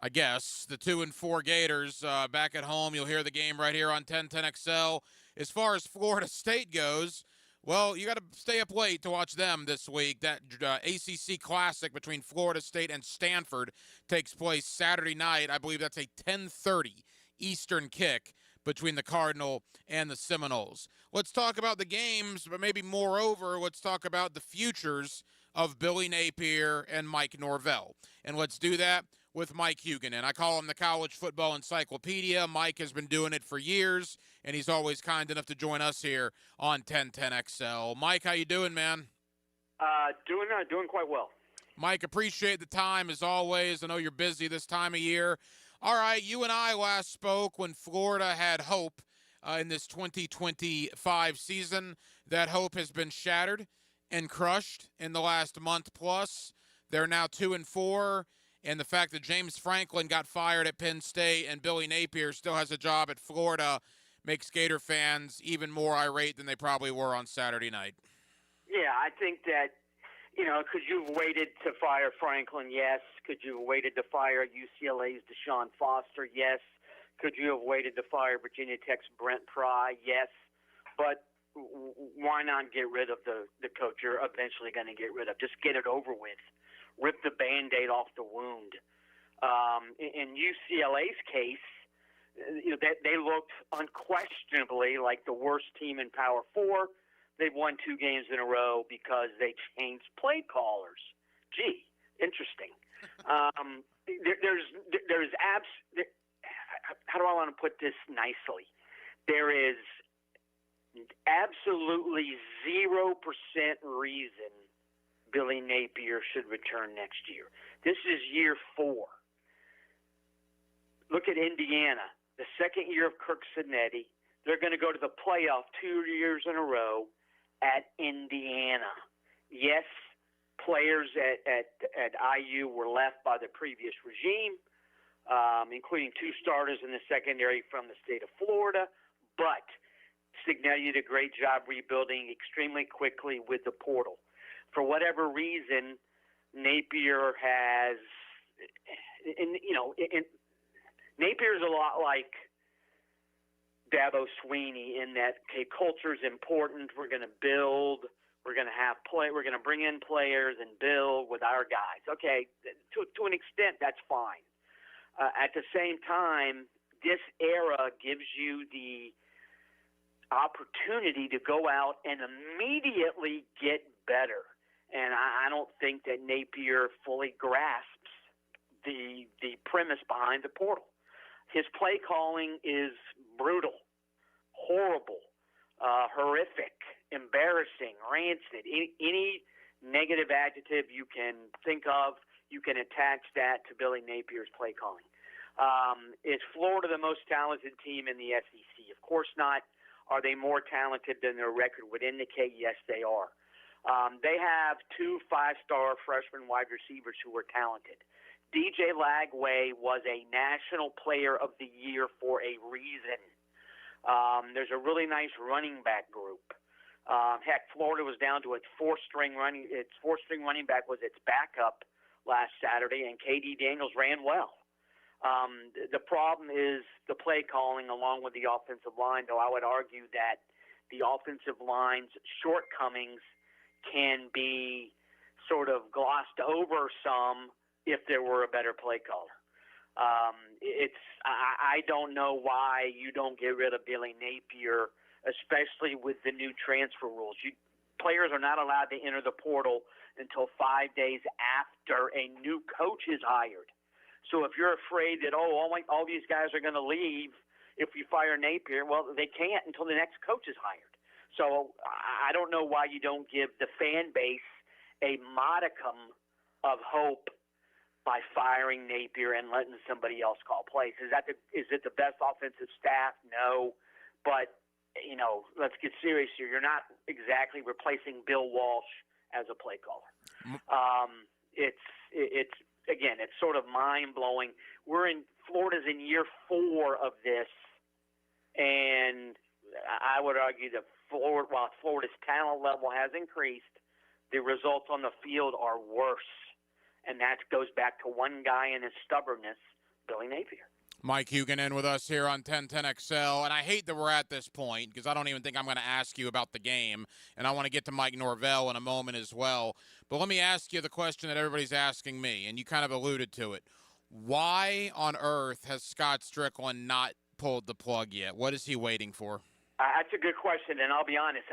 I guess the 2-4 Gators back at home. You'll hear the game right here on 1010XL. As far as Florida State goes, well, you got to stay up late to watch them this week. That ACC Classic between Florida State and Stanford takes place Saturday night. I believe that's a 10:30 Eastern kick between the Cardinal and the Seminoles. Let's talk about the games, but maybe moreover, let's talk about the futures of Billy Napier and Mike Norvell. And let's do that with Mike Huguenin. I call him the College Football Encyclopedia. Mike has been doing it for years, and he's always kind enough to join us here on 1010XL. Mike, how you doing, man? Doing quite well. Mike, appreciate the time as always. I know you're busy this time of year. All right, you and I last spoke when Florida had hope in this 2025 season. That hope has been shattered and crushed in the last month plus. They're now 2-4. And the fact that James Franklin got fired at Penn State and Billy Napier still has a job at Florida makes Gator fans even more irate than they probably were on Saturday night. Yeah, I think that, could you have waited to fire Franklin? Yes. Could you have waited to fire UCLA's Deshaun Foster? Yes. Could you have waited to fire Virginia Tech's Brent Pry? Yes. But why not get rid of the coach you're eventually going to get rid of? Just get it over with. Rip the Band-Aid off the wound. In UCLA's case, they looked unquestionably like the worst team in Power 4. They've won 2 games in a row because they changed play callers. Gee, interesting. How do I want to put this nicely? There is absolutely 0% reason Billy Napier should return next year. This is year 4. Look at Indiana, the second year of Kirk Cincinnati. They're going to go to the playoff 2 years in a row at Indiana. Yes, players at IU were left by the previous regime, including 2 starters in the secondary from the state of Florida, but Cignetti did a great job rebuilding extremely quickly with the portal. For whatever reason, Napier has, Napier's a lot like Dabo Sweeney in that, okay, culture is important. We're going to build. We're going to bring in players and build with our guys. Okay, to an extent, that's fine. At the same time, this era gives you the opportunity to go out and immediately get better. And I don't think that Napier fully grasps the premise behind the portal. His play calling is brutal, horrible, horrific. embarrassing, rancid, any negative adjective you can think of, you can attach that to Billy Napier's play calling. Is Florida the most talented team in the SEC? Of course not. Are they more talented than their record would indicate? Yes, they are. They have 2 5-star freshman wide receivers who are talented. DJ Lagway was a National Player of the Year for a reason. There's a really nice running back group. Heck, Florida was down to its fourth-string running back was its backup last Saturday, and KD Daniels ran well. The problem is the play calling along with the offensive line, though I would argue that the offensive line's shortcomings can be sort of glossed over some if there were a better play caller. I don't know why you don't get rid of Billy Napier, especially with the new transfer rules. Players are not allowed to enter the portal until 5 days after a new coach is hired. So if you're afraid that, all these guys are going to leave if you fire Napier, well, they can't until the next coach is hired. So I don't know why you don't give the fan base a modicum of hope by firing Napier and letting somebody else call plays. Is it the best offensive staff? No. But, let's get serious here. You're not exactly replacing Bill Walsh as a play caller. It's sort of mind-blowing. Florida's in year 4 of this, and I would argue that while Florida's talent level has increased, the results on the field are worse, and that goes back to one guy and his stubbornness, Billy Napier. Mike Hugan in with us here on 1010XL, and I hate that we're at this point because I don't even think I'm going to ask you about the game, and I want to get to Mike Norvell in a moment as well. But let me ask you the question that everybody's asking me, and you kind of alluded to it. Why on earth has Scott Strickland not pulled the plug yet? What is he waiting for? That's a good question, and I'll be honest.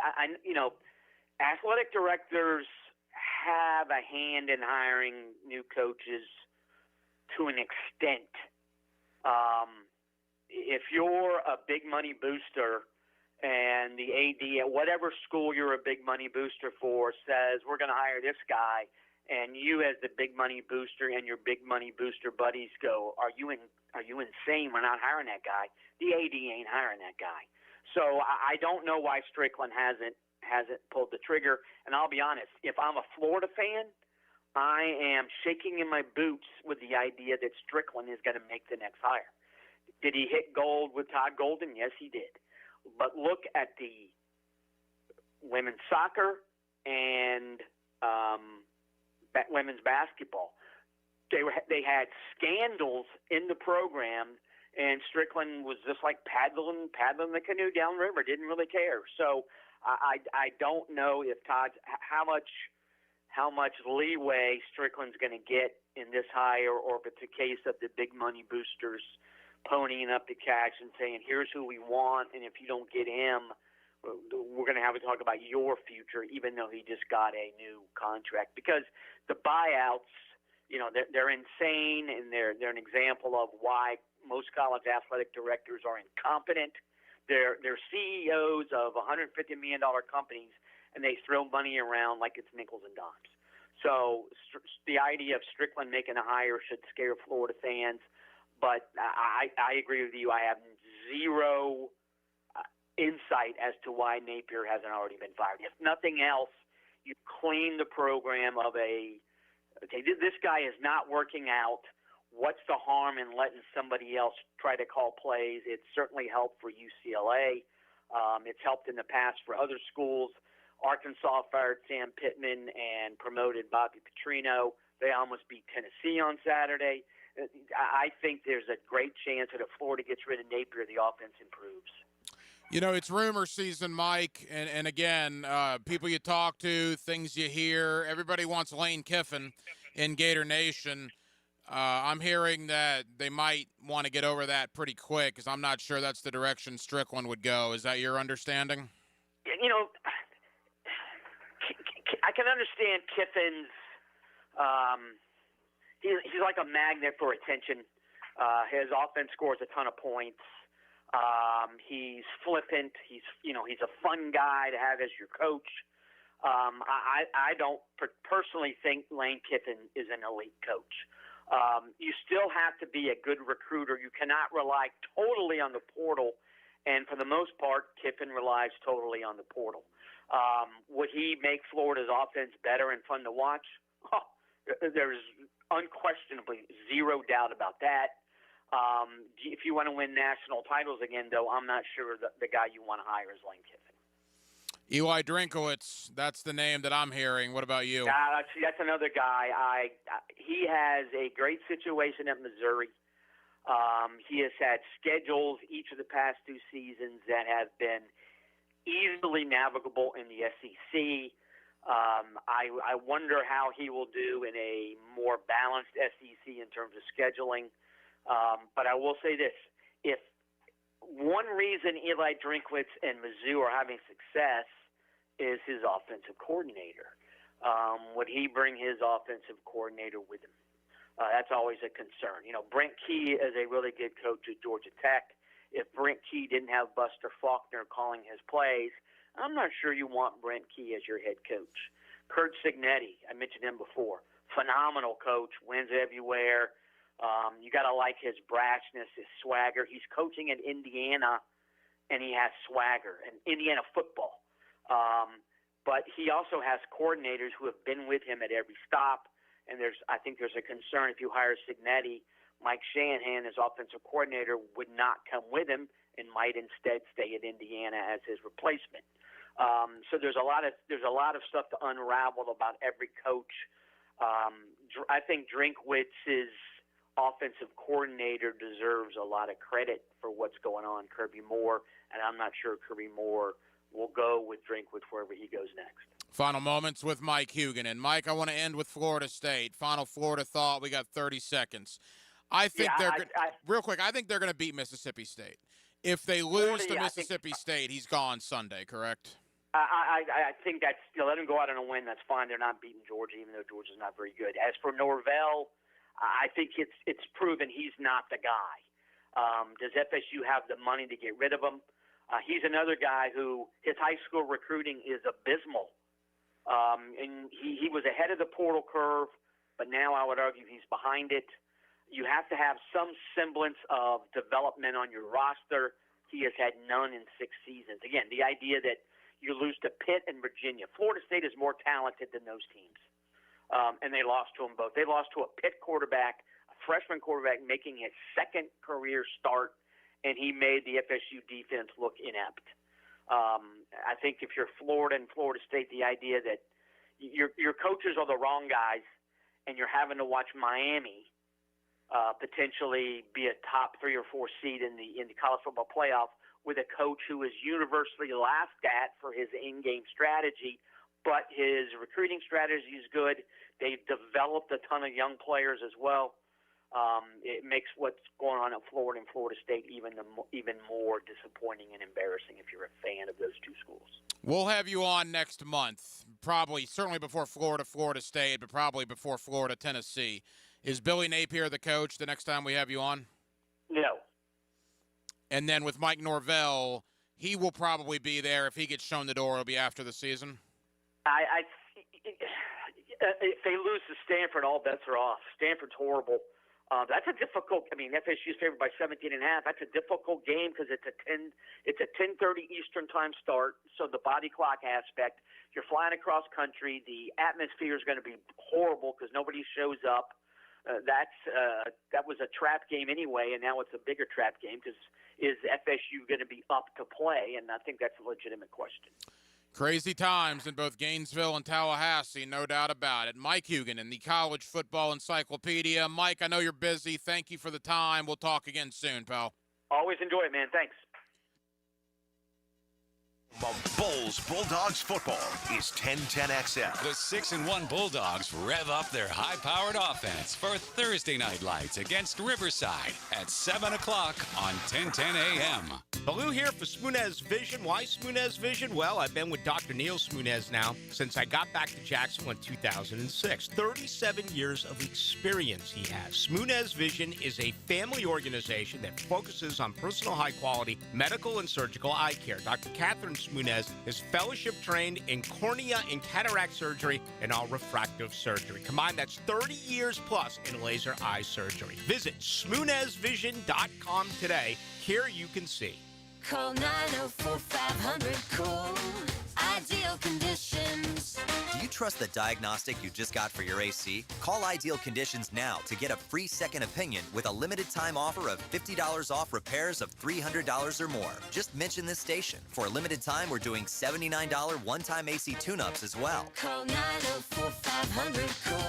Athletic directors have a hand in hiring new coaches to an extent. If you're a big money booster and the AD at whatever school you're a big money booster for says, we're going to hire this guy, and you as the big money booster and your big money booster buddies go, are you insane? We're not hiring that guy. The AD ain't hiring that guy. So I don't know why Strickland hasn't pulled the trigger. And I'll be honest, if I'm a Florida fan, I am shaking in my boots with the idea that Strickland is going to make the next hire. Did he hit gold with Todd Golden? Yes, he did. But look at the women's soccer and women's basketball. They had scandals in the program, and Strickland was just like paddling the canoe downriver. Didn't really care. So I don't know if how much leeway Strickland's going to get in this hire, or if it's a case of the big money boosters ponying up the cash and saying, here's who we want, and if you don't get him, we're going to have to talk about your future, even though he just got a new contract. Because the buyouts, they're insane, and they're an example of why most college athletic directors are incompetent. They're CEOs of $150 million companies, and they throw money around like it's nickels and dimes. So the idea of Strickland making a hire should scare Florida fans. But I agree with you. I have zero insight as to why Napier hasn't already been fired. If nothing else, you clean the program of this guy is not working out. What's the harm in letting somebody else try to call plays? It's certainly helped for UCLA. It's helped in the past for other schools. Arkansas fired Sam Pittman and promoted Bobby Petrino. They almost beat Tennessee on Saturday. I think there's a great chance that if Florida gets rid of Napier, the offense improves. It's rumor season, Mike, and again, people you talk to, things you hear, everybody wants Lane Kiffin in Gator Nation. I'm hearing that they might want to get over that pretty quick because I'm not sure that's the direction Strickland would go. Is that your understanding? I can understand Kiffin's he's like a magnet for attention. His offense scores a ton of points. He's flippant. He's a fun guy to have as your coach. I don't personally think Lane Kiffin is an elite coach. You still have to be a good recruiter. You cannot rely totally on the portal, and for the most part, Kiffin relies totally on the portal. Would he make Florida's offense better and fun to watch? Oh, there's unquestionably zero doubt about that. If you want to win national titles again, though, I'm not sure the guy you want to hire is Lane Kiffin. Eli Drinkowitz, that's the name that I'm hearing. What about you? That's another guy. He has a great situation at Missouri. He has had schedules each of the past 2 seasons that have been easily navigable in the SEC. I wonder how he will do in a more balanced SEC in terms of scheduling. But I will say this. If one reason Eli Drinkowitz and Mizzou are having success is his offensive coordinator. Would he bring his offensive coordinator with him? That's always a concern. Brent Key is a really good coach at Georgia Tech. If Brent Key didn't have Buster Faulkner calling his plays, I'm not sure you want Brent Key as your head coach. Curt Cignetti, I mentioned him before. Phenomenal coach, wins everywhere. You got to like his brashness, his swagger. He's coaching in Indiana, and he has swagger, and Indiana football. But he also has coordinators who have been with him at every stop, and I think there's a concern if you hire Cignetti, Mike Shanahan, his offensive coordinator, would not come with him and might instead stay at Indiana as his replacement. So there's a lot of stuff to unravel about every coach. I think Drinkwitz's offensive coordinator deserves a lot of credit for what's going on, Kirby Moore, and I'm not sure Kirby Moore will go with Drinkwitz wherever he goes next. Final moments with Mike Huguenin. And Mike, I want to end with Florida State. Final Florida thought. We got 30 seconds. I think real quick, I think they're going to beat Mississippi State. If they lose to Mississippi State, he's gone Sunday, correct? I think that's let him go out on a win. That's fine. They're not beating Georgia, even though Georgia's not very good. As for Norvell, I think it's proven he's not the guy. Does FSU have the money to get rid of him? He's another guy who his high school recruiting is abysmal. And he was ahead of the portal curve, but now I would argue he's behind it. You have to have some semblance of development on your roster. He has had none in 6 seasons. Again, the idea that you lose to Pitt and Virginia. Florida State is more talented than those teams. And they lost to them both. They lost to a Pitt quarterback, a freshman quarterback making his second career start, and he made the FSU defense look inept. I think if you're Florida and Florida State, the idea that your coaches are the wrong guys and you're having to watch Miami potentially be a top 3 or 4 seed in the college football playoff with a coach who is universally laughed at for his in-game strategy, but his recruiting strategy is good. They've developed a ton of young players as well. It makes what's going on at Florida and Florida State even more disappointing and embarrassing if you're a fan of those 2 schools. We'll have you on next month, certainly before Florida State, but probably before Florida, Tennessee. Is Billy Napier the coach the next time we have you on? No. And then with Mike Norvell, he will probably be there. If he gets shown the door, it'll be after the season? If they lose to Stanford, all bets are off. Stanford's horrible. That's a difficult. FSU's favored by 17.5. That's a difficult game because it's a 10:30 Eastern time start. So the body clock aspect, you're flying across country. The atmosphere is going to be horrible because nobody shows up. That was a trap game anyway, and now it's a bigger trap game because is FSU going to be up to play? And I think that's a legitimate question. Crazy times in both Gainesville and Tallahassee, no doubt about it. Mike Huguenin, the College Football Encyclopedia. Mike, I know you're busy. Thank you for the time. We'll talk again soon, pal. Always enjoy it, man. Thanks. Bulls Bulldogs football is 1010XL. The 6-1 Bulldogs rev up their high-powered offense for Thursday night lights against Riverside at 7 o'clock on 1010 a.m. Baloo here for Smoonez Vision. Why Smoonez Vision? Well, I've been with Dr. Neil Smoonez now since I got back to Jacksonville in 2006. 37 years of experience he has. Smoonez Vision is a family organization that focuses on personal high-quality medical and surgical eye care. Dr. Catherine Smoonez is fellowship-trained in cornea and cataract surgery and all refractive surgery. Combined, that's 30 years plus in laser eye surgery. Visit SmoonezVision.com today. Here you can see. Call 904-500-COOL. Ideal Conditions. Do you trust the diagnostic you just got for your AC? Call Ideal Conditions now to get a free second opinion with a limited time offer of $50 off repairs of $300 or more. Just mention this station. For a limited time, we're doing $79 one-time AC tune-ups as well. Call 904-500-COOL.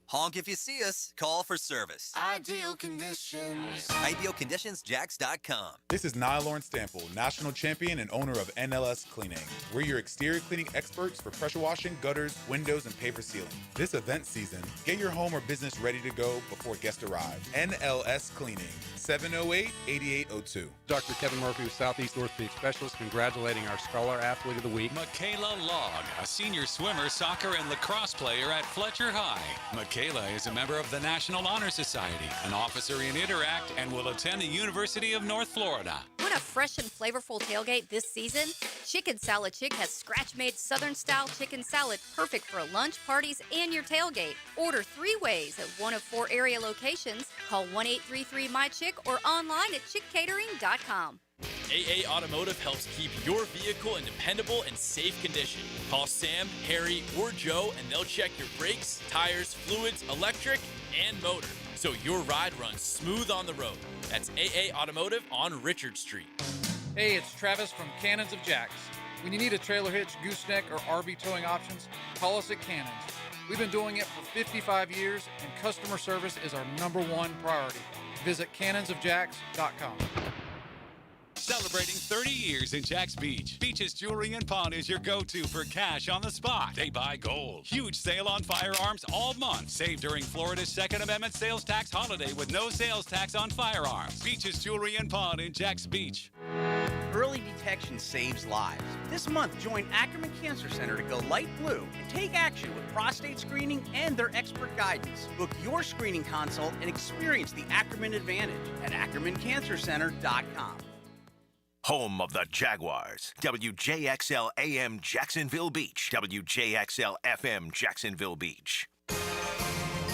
Honk if you see us. Call for service. Ideal Conditions. IdealConditionsJax.com. This is Niall Lawrence Stample, national champion and owner of NLS Cleaning. We're your exterior cleaning experts for pressure washing, gutters, windows, and paper sealing. This event season, get your home or business ready to go before guests arrive. NLS Cleaning, 708-8802. Dr. Kevin Murphy with Southeast Orthopedic Specialist, congratulating our Scholar Athlete of the Week. Michaela Log, a senior swimmer, soccer, and lacrosse player at Fletcher High. Michaela is a member of the National Honor Society, an officer in Interact, and will attend the University of North Florida. Want a fresh and flavorful tailgate this season? Chicken Salad Chick has scratch-made Southern-style chicken salad perfect for lunch, parties, and your tailgate. Order 3 ways at one of 4 area locations. Call 1-833-MY-CHICK or online at chickcatering.com. AA Automotive helps keep your vehicle in dependable and safe condition. Call Sam, Harry, or Joe, and they'll check your brakes, tires, fluids, electric, and motor, so your ride runs smooth on the road. That's AA Automotive on Richard Street. Hey, it's Travis from Cannons of Jacks. When you need a trailer hitch, gooseneck, or RV towing options, call us at Cannons. We've been doing it for 55 years, and customer service is our #1 priority. Visit cannonsofjacks.com. Celebrating 30 years in Jax Beach. Beach's Jewelry and Pawn is your go-to for cash on the spot. They buy gold. Huge sale on firearms all month. Save during Florida's Second Amendment sales tax holiday with no sales tax on firearms. Beach's Jewelry and Pawn in Jax Beach. Early detection saves lives. This month, join Ackerman Cancer Center to go light blue and take action with prostate screening and their expert guidance. Book your screening consult and experience the Ackerman Advantage at AckermanCancerCenter.com. Home of the Jaguars. WJXL AM Jacksonville Beach. WJXL FM Jacksonville Beach.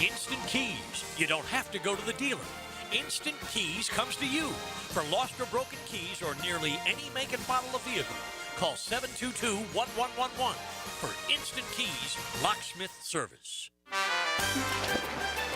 Instant Keys. You don't have to go to the dealer. Instant Keys comes to you. For lost or broken keys or nearly any make and model of vehicle, call 722-1111 for Instant Keys Locksmith Service.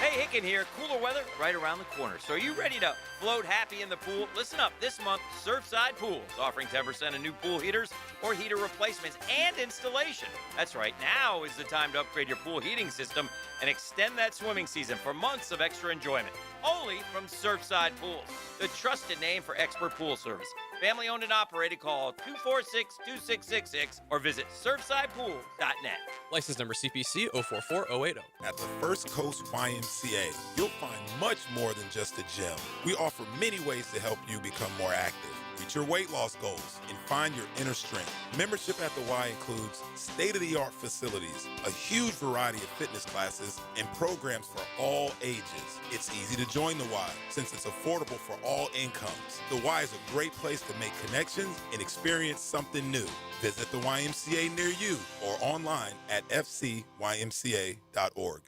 Hey, Hicken here. Cooler weather right around the corner. So are you ready to float happy in the pool? Listen up. This month, Surfside Pools offering 10% on new pool heaters or heater replacements and installation. That's right. Now is the time to upgrade your pool heating system and extend that swimming season for months of extra enjoyment. Only from Surfside Pools, the trusted name for expert pool service. Family owned and operated. Call 246-2666 or visit surfsidepools.net. License number CPC 044080. At the First Coast YMCA, you'll find much more than just a gym. We offer many ways to help you become more active, reach your weight loss goals, and find your inner strength. Membership at the Y includes state-of-the-art facilities, a huge variety of fitness classes, and programs for all ages. It's easy to join the Y since it's affordable for all incomes. The Y is a great place to make connections and experience something new. Visit the YMCA near you or online at fcymca.org.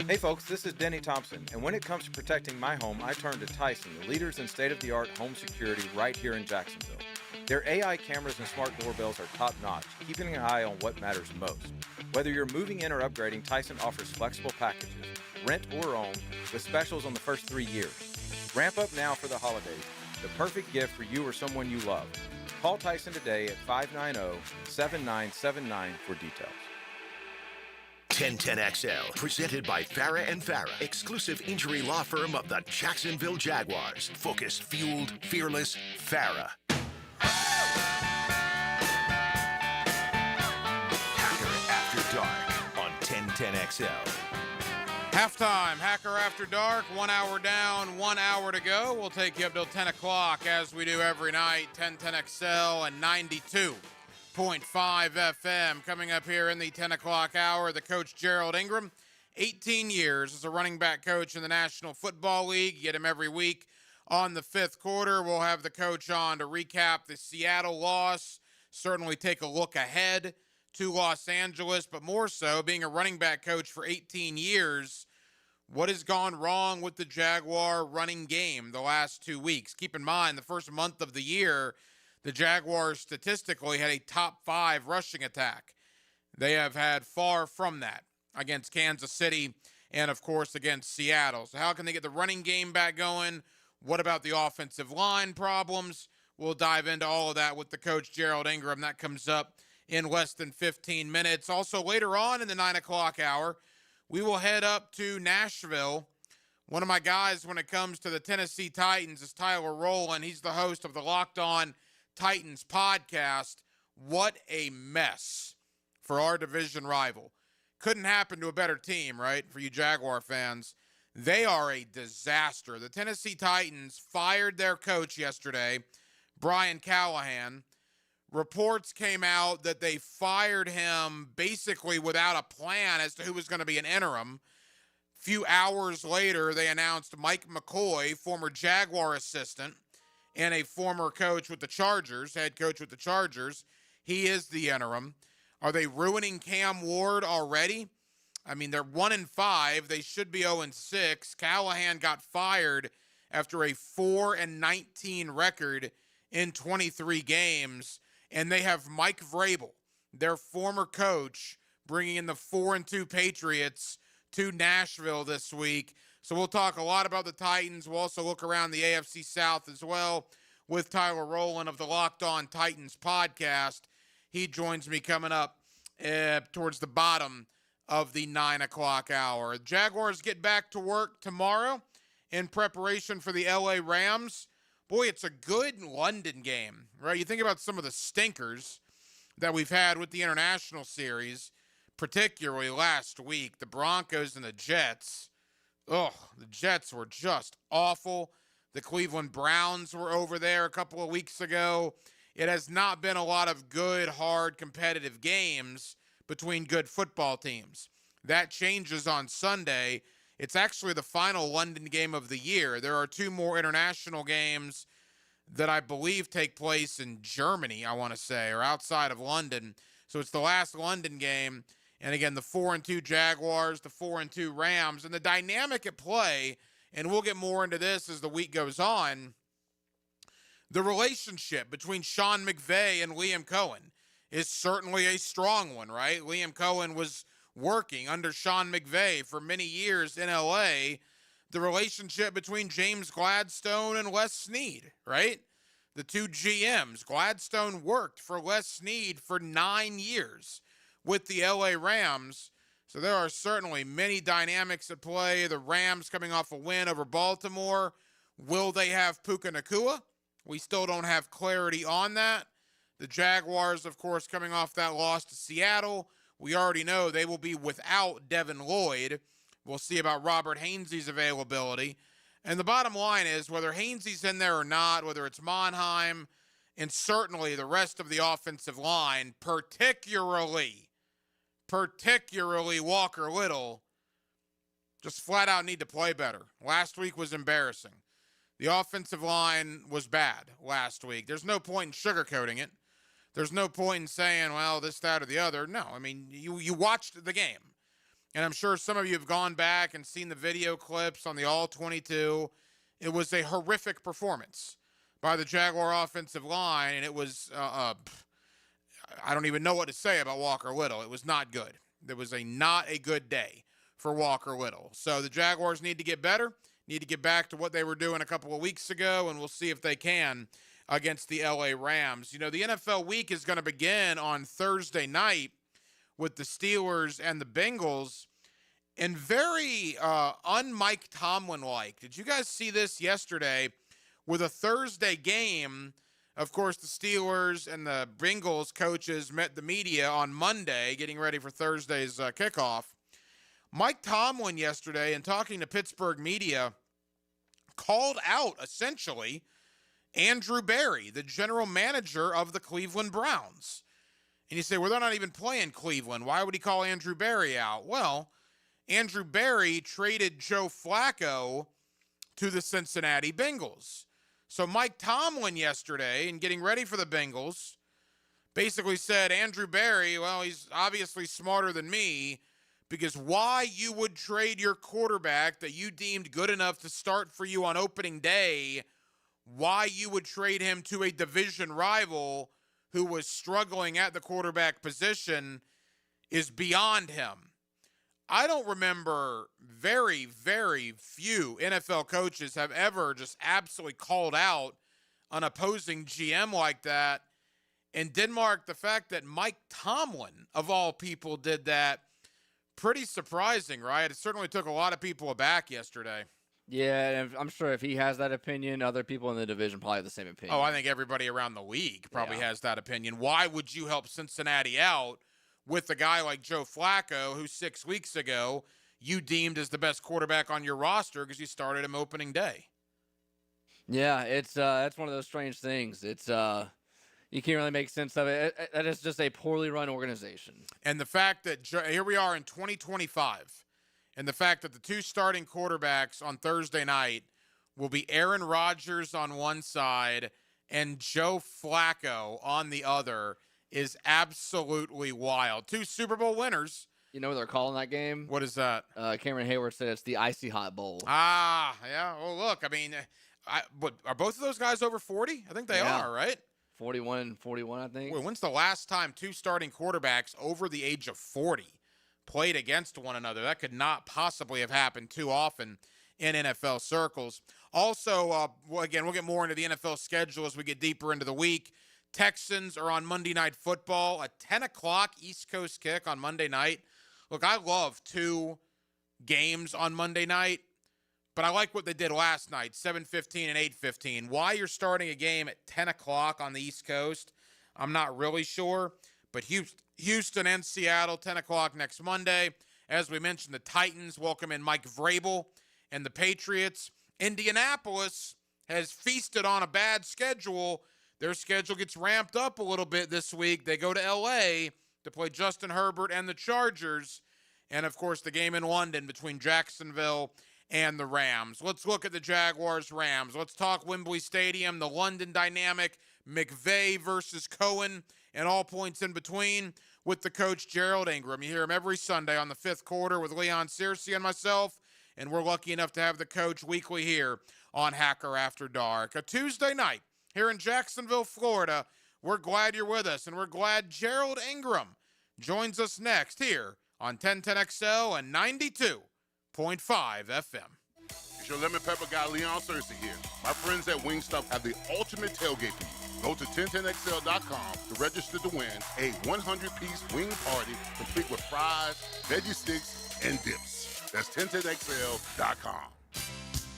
Hey folks, this is Denny Thompson, and when it comes to protecting my home, I turn to Tyson, the leaders in state-of-the-art home security right here in Jacksonville. Their AI cameras and smart doorbells are top-notch, keeping an eye on what matters most. Whether you're moving in or upgrading, Tyson offers flexible packages, rent or own, with specials on the first 3 years. Ramp up now for the holidays, the perfect gift for you or someone you love. Call Tyson today at 590-7979 for details. 1010XL, presented by Farah and Farah, exclusive injury law firm of the Jacksonville Jaguars. Focused, fueled, fearless, Farah. XL. Halftime, Hacker After Dark, 1 hour down, 1 hour to go. We'll take you up till 10 o'clock as we do every night, 1010XL and 92.5 FM. Coming up here in the 10 o'clock hour, the coach Gerald Ingram, 18 years as a running back coach in the National Football League. You get him every week on the fifth quarter. We'll have the coach on to recap the Seattle loss, certainly take a look ahead to Los Angeles, but more so, being a running back coach for 18 years, what has gone wrong with the Jaguar running game the last 2 weeks? Keep in mind, the first month of the year, the Jaguars statistically had a top 5 rushing attack. They have had far from that against Kansas City and, of course, against Seattle. So how can they get the running game back going? What about the offensive line problems? We'll dive into all of that with the coach, Gerald Ingram. That comes up in less than 15 minutes. Also, later on in the 9 o'clock hour, we will head up to Nashville. One of my guys when it comes to the Tennessee Titans is Tyler Rowland. He's the host of the Locked On Titans podcast. What a mess for our division rival. Couldn't happen to a better team, right, for you Jaguar fans. They are a disaster. The Tennessee Titans fired their coach yesterday, Brian Callahan. Reports came out that they fired him basically without a plan as to who was going to be an interim. Few hours later, they announced Mike McCoy, former Jaguar assistant and a former coach with the Chargers, head coach with the Chargers. He is the interim. Are they ruining Cam Ward already? I mean, they're 1-5. They should be 0-6. Callahan got fired after a 4-19 record in 23 games. And they have Mike Vrabel, their former coach, bringing in the 4-2 Patriots to Nashville this week. So we'll talk a lot about the Titans. We'll also look around the AFC South as well with Tyler Rowland of the Locked On Titans podcast. He joins me coming up towards the bottom of the 9 o'clock hour. Jaguars get back to work tomorrow in preparation for the LA Rams. Boy, it's a good London game, right? You think about some of the stinkers that we've had with the international series, particularly last week, the Broncos and the Jets. The Jets were just awful. The Cleveland Browns were over there a couple of weeks ago. It has not been a lot of good, hard, competitive games between good football teams. That changes on Sunday. It's actually the final London game of the year. There are 2 more international games that I believe take place in Germany, I want to say, or outside of London. So it's the last London game. And again, the 4-2 Jaguars, the 4-2 Rams, and the dynamic at play, and we'll get more into this as the week goes on, the relationship between Sean McVay and Liam Cohen is certainly a strong one, right? Liam Cohen was working under Sean McVay for many years in LA. The relationship between James Gladstone and Les Snead, right? The 2 GMs. Gladstone worked for Les Snead for 9 years with the LA Rams. So there are certainly many dynamics at play. The Rams coming off a win over Baltimore. Will they have Puka Nacua? We still don't have clarity on that. The Jaguars, of course, coming off that loss to Seattle. We already know they will be without Devin Lloyd. We'll see about Robert Hainsey's availability. And the bottom line is, whether Hainsey's in there or not, whether it's Monheim, and certainly the rest of the offensive line, particularly Walker Little, just flat out need to play better. Last week was embarrassing. The offensive line was bad last week. There's no point in sugarcoating it. There's no point in saying, well, this, that, or the other. No, I mean, you watched the game. And I'm sure some of you have gone back and seen the video clips on the All-22. It was a horrific performance by the Jaguar offensive line, and it was, I don't even know what to say about Walker Little. It was not good. It was not a good day for Walker Little. So the Jaguars need to get better, need to get back to what they were doing a couple of weeks ago, and we'll see if they can against the LA Rams. You know, the NFL week is going to begin on Thursday night with the Steelers and the Bengals, and very un-Mike Tomlin-like. Did you guys see this yesterday with a Thursday game? Of course, the Steelers and the Bengals coaches met the media on Monday, getting ready for Thursday's kickoff. Mike Tomlin yesterday, in talking to Pittsburgh media, called out, essentially, Andrew Berry, the general manager of the Cleveland Browns. And you say, well, they're not even playing Cleveland. Why would he call Andrew Berry out? Well, Andrew Berry traded Joe Flacco to the Cincinnati Bengals. So Mike Tomlin yesterday, in getting ready for the Bengals, basically said, Andrew Berry, well, he's obviously smarter than me, because why you would trade your quarterback that you deemed good enough to start for you on opening day, why you would trade him to a division rival who was struggling at the quarterback position is beyond him. I don't remember very, very few NFL coaches have ever just absolutely called out an opposing GM like that. In Denmark, the fact that Mike Tomlin, of all people, did that, pretty surprising, right? It certainly took a lot of people aback yesterday. Yeah, and I'm sure if he has that opinion, other people in the division probably have the same opinion. Oh, I think everybody around the league probably has that opinion. Why would you help Cincinnati out with a guy like Joe Flacco, who 6 weeks ago you deemed as the best quarterback on your roster because you started him opening day? Yeah, it's one of those strange things. It's you can't really make sense of it. That is just a poorly run organization. And the fact that here we are in 2025, and the fact that the two starting quarterbacks on Thursday night will be Aaron Rodgers on one side and Joe Flacco on the other is absolutely wild. Two Super Bowl winners. You know what they're calling that game? What is that? Cameron Hayward said it's the Icy Hot Bowl. Ah, yeah. Well, look, I mean, are both of those guys over 40? I think they are, right? 41, I think. Wait, when's the last time two starting quarterbacks over the age of 40 played against one another? That could not possibly have happened too often in NFL circles. Also, again, we'll get more into the NFL schedule as we get deeper into the week. Texans are on Monday Night Football, a 10 o'clock East Coast kick on Monday night. Look, I love two games on Monday night, but I like what they did last night, 7:15 and 8:15. Why you're starting a game at 10 o'clock on the East Coast, I'm not really sure. But Houston and Seattle, 10 o'clock next Monday. As we mentioned, the Titans welcome in Mike Vrabel and the Patriots. Indianapolis has feasted on a bad schedule. Their schedule gets ramped up a little bit this week. They go to L.A. to play Justin Herbert and the Chargers. And, of course, the game in London between Jacksonville and the Rams. Let's look at the Jaguars-Rams. Let's talk Wembley Stadium, the London dynamic, McVay versus Cohen, and all points in between with the coach Gerald Ingram. You hear him every Sunday on the Fifth Quarter with Leon Searcy and myself, and we're lucky enough to have the coach weekly here on Hacker After Dark. A Tuesday night here in Jacksonville, Florida. We're glad you're with us, and we're glad Gerald Ingram joins us next here on 1010XL and 92.5 FM. It's your lemon pepper guy, Leon Searcy here. My friends at Wingstop have the ultimate tailgate for you. Go to 1010XL.com to register to win a 100-piece wing party complete with fries, veggie sticks, and dips. That's 1010XL.com.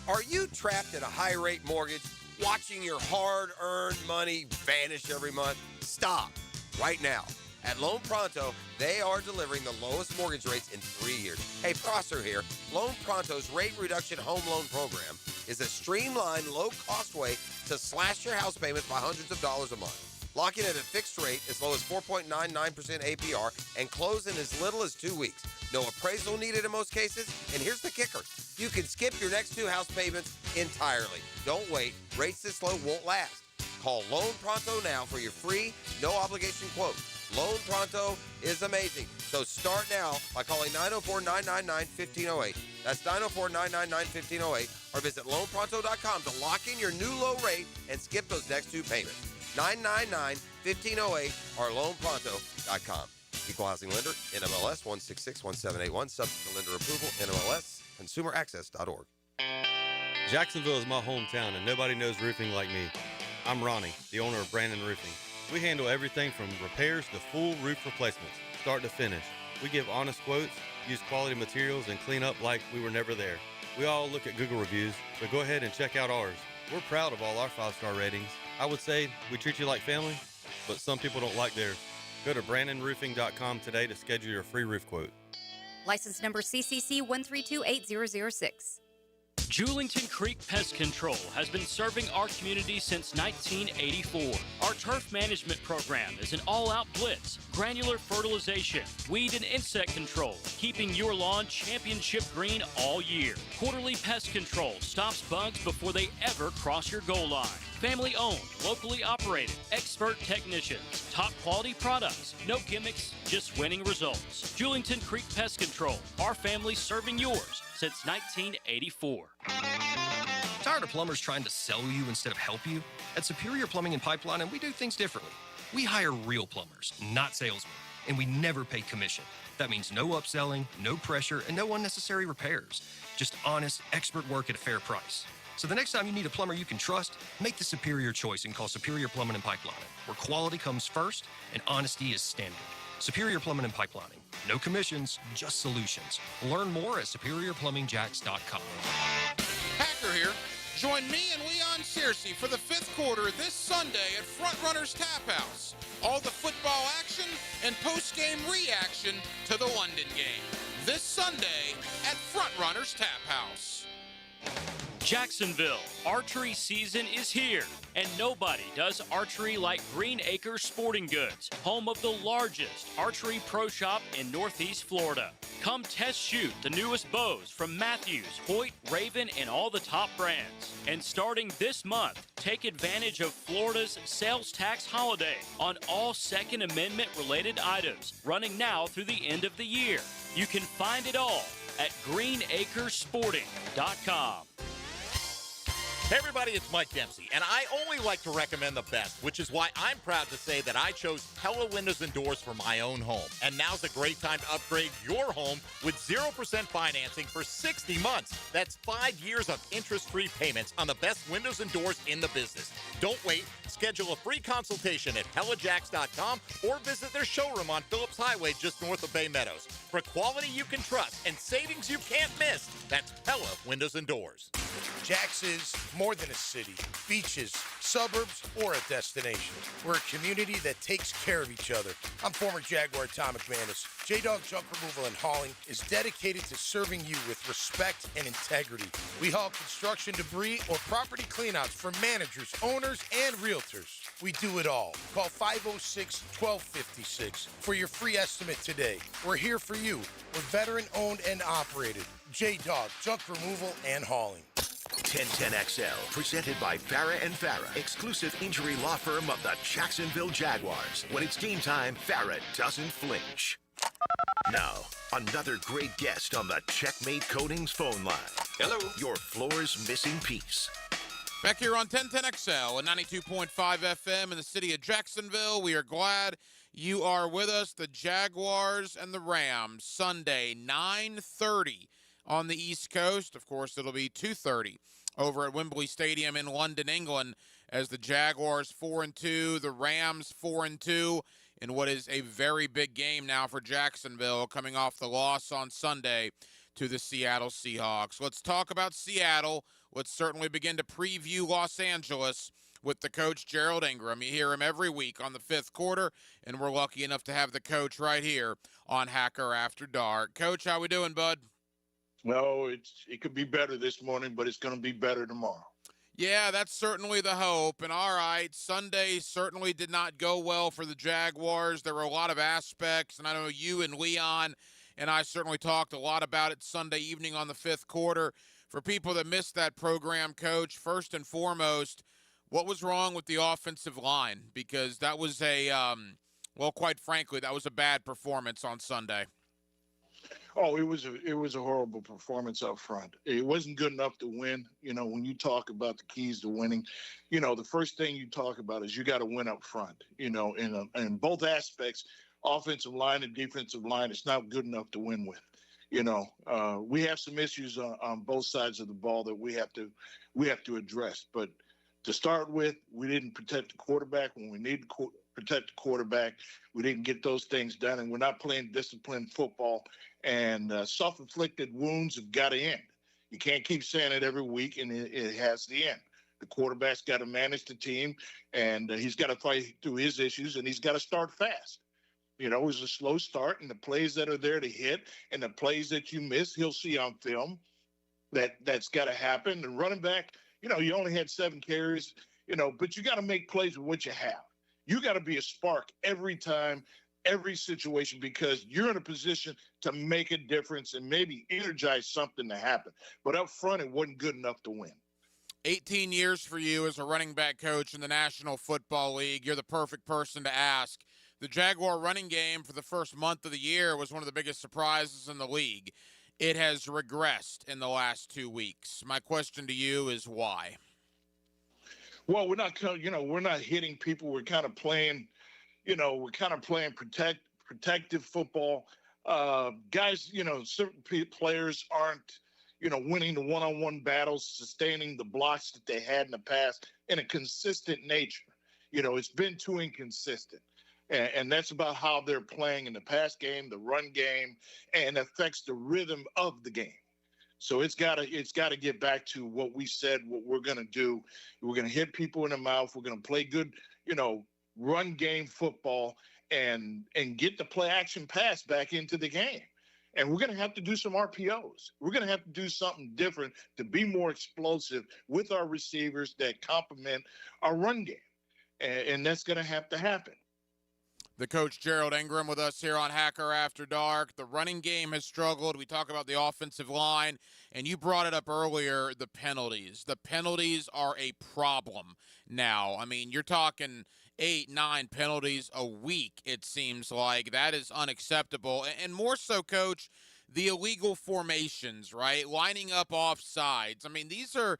Are you trapped at a high-rate mortgage, watching your hard-earned money vanish every month? Stop right now. At Loan Pronto, they are delivering the lowest mortgage rates in 3 years. Hey, Prosser here. Loan Pronto's rate reduction home loan program is a streamlined, low-cost way to slash your house payments by hundreds of dollars a month. Lock in at a fixed rate as low as 4.99% APR and close in as little as 2 weeks. No appraisal needed in most cases. And here's the kicker. You can skip your next two house payments entirely. Don't wait. Rates this low won't last. Call Loan Pronto now for your free, no-obligation quote. Loan Pronto is amazing. So start now by calling 904-999-1508. That's 904-999-1508. Or visit loanpronto.com to lock in your new low rate and skip those next two payments. 999-1508 or loanpronto.com. Equal housing lender, NMLS 1661781. Subject to lender approval, NMLS, consumeraccess.org. Jacksonville is my hometown, and nobody knows roofing like me. I'm Ronnie, the owner of Brandon Roofing. We handle everything from repairs to full roof replacements, start to finish. We give honest quotes, use quality materials, and clean up like we were never there. We all look at Google reviews, so go ahead and check out ours. We're proud of all our 5-star ratings. I would say we treat you like family, but some people don't like theirs. Go to BrandonRoofing.com today to schedule your free roof quote. License number CCC 1328006. Julington Creek Pest Control has been serving our community since 1984. Our turf management program is an all-out blitz, granular fertilization, weed and insect control, keeping your lawn championship green all year. Quarterly pest control stops bugs before they ever cross your goal line. Family owned, locally operated, expert technicians, top quality products, no gimmicks, just winning results. Julington Creek Pest Control, our family serving yours since 1984. Tired of plumbers trying to sell you instead of help you? At Superior Plumbing and Pipeline, we do things differently. We hire real plumbers, not salesmen, and we never pay commission. That means no upselling, no pressure, and no unnecessary repairs. Just honest, expert work at a fair price. So the next time you need a plumber you can trust, make the superior choice and call Superior Plumbing and Pipelining, where quality comes first and honesty is standard. Superior Plumbing and Pipelining. No commissions, just solutions. Learn more at superiorplumbingjacks.com. Hacker here. Join me and Leon Searcy for the 5th quarter this Sunday at Front Runners Tap House. All the football action and post-game reaction to the London game. This Sunday at Front Runners Tap House. Jacksonville, archery season is here, and nobody does archery like Green Acres Sporting Goods, home of the largest archery pro shop in Northeast Florida. Come test shoot the newest bows from Matthews, Hoyt, Raven, and all the top brands. And starting this month, take advantage of Florida's sales tax holiday on all Second Amendment related items, running now through the end of the year. You can find it all at greenacresporting.com. Hey everybody, it's Mike Dempsey, and I only like to recommend the best, which is why I'm proud to say that I chose Pella Windows and Doors for my own home. And now's a great time to upgrade your home with 0% financing for 60 months. That's 5 years of interest-free payments on the best windows and doors in the business. Don't wait. Schedule a free consultation at PellaJacks.com or visit their showroom on Phillips Highway just north of Bay Meadows. For quality you can trust and savings you can't miss, that's Pella Windows and Doors. Jax is more than a city, beaches, suburbs, or a destination. We're a community that takes care of each other. I'm former Jaguar Tom McManus. J-Dog Junk Removal and Hauling is dedicated to serving you with respect and integrity. We haul construction debris or property cleanouts for managers, owners, and realtors. We do it all. Call 506-1256 for your free estimate today. We're here for you. We're veteran-owned and operated. J-Dog Junk Removal and Hauling. 1010XL, presented by Farah and Farah, exclusive injury law firm of the Jacksonville Jaguars. When it's game time, Farah doesn't flinch. Now, another great guest on the Checkmate Coatings phone line. Hello. Your floor's missing piece. Back here on 1010XL and 92.5 FM in the city of Jacksonville. We are glad you are with us. The Jaguars and the Rams, Sunday, 9:30 on the East Coast. Of course, it'll be 2:30 over at Wembley Stadium in London, England, as the Jaguars 4-2, the Rams 4-2, in what is a very big game now for Jacksonville, coming off the loss on Sunday to the Seattle Seahawks. Let's talk about Seattle. Let's certainly begin to preview Los Angeles with the coach, Gerald Ingram. You hear him every week on the 5th quarter, and we're lucky enough to have the coach right here on Hacker After Dark. Coach, how we doing, bud? No, it could be better this morning, but it's going to be better tomorrow. Yeah, that's certainly the hope. And all right, Sunday certainly did not go well for the Jaguars. There were a lot of aspects, and I know you and Leon and I certainly talked a lot about it Sunday evening on the 5th quarter. For people that missed that program, Coach, first and foremost, what was wrong with the offensive line? Because that was well, quite frankly, that was a bad performance on Sunday. Oh, it was a horrible performance up front. It wasn't good enough to win. You know, when you talk about the keys to winning, you know, the first thing you talk about is you got to win up front. You know, in both aspects, offensive line and defensive line, it's not good enough to win with. You know, we have some issues on both sides of the ball that we have to address. But to start with, we didn't protect the quarterback when we needed to protect the quarterback. We didn't get those things done, and we're not playing disciplined football. And self-inflicted wounds have got to end. You can't keep saying it every week, and it has to end. The quarterback's got to manage the team, and he's got to fight through his issues, and he's got to start fast. You know, it was a slow start, and the plays that are there to hit and the plays that you miss, he'll see on film. That's got to happen. And running back, you know, you only had 7 carries, you know, but you got to make plays with what you have. You got to be a spark every time, every situation, because you're in a position to make a difference and maybe energize something to happen. But up front, it wasn't good enough to win. 18 years for you as a running back coach in the National Football League. You're the perfect person to ask. The Jaguar running game for the first month of the year was one of the biggest surprises in the league. It has regressed in the last 2 weeks. My question to you is why? Well, we're not hitting people. We're kind of playing, we're kind of playing protective football. Guys, certain players aren't, winning the one-on-one battles, sustaining the blocks that they had in the past in a consistent nature. It's been too inconsistent. And that's about how they're playing in the pass game, the run game, and affects the rhythm of the game. So it's got to get back to what we said, what we're going to do. We're going to hit people in the mouth. We're going to play good, run game football and get the play action pass back into the game. And we're going to have to do some RPOs. We're going to have to do something different to be more explosive with our receivers that complement our run game. And that's going to have to happen. The coach, Gerald Ingram, with us here on Hacker After Dark. The running game has struggled. We talk about the offensive line, and you brought it up earlier, the penalties. The penalties are a problem now. I mean, you're talking 8, 9 penalties a week, it seems like. That is unacceptable. And more so, Coach, the illegal formations, right? Lining up off sides. I mean, these are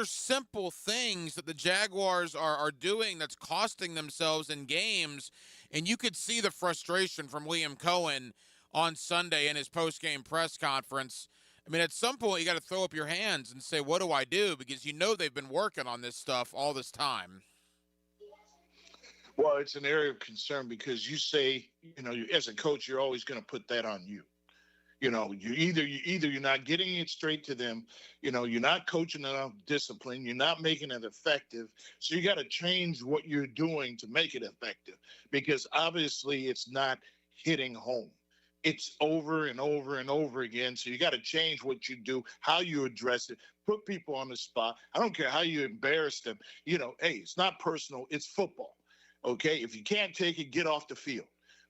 simple things that the Jaguars are doing that's costing themselves in games. And you could see the frustration from Liam Cohen on Sunday in his post-game press conference. I mean, at some point, you got to throw up your hands and say, what do I do? Because they've been working on this stuff all this time. Well, it's an area of concern because you say, as a coach, you're always going to put that on you. You're not getting it straight to them. You're not coaching enough discipline. You're not making it effective. So you got to change what you're doing to make it effective, because obviously it's not hitting home. It's over and over and over again. So you got to change what you do, how you address it, put people on the spot. I don't care how you embarrass them. Hey, it's not personal. It's football. Okay. If you can't take it, get off the field.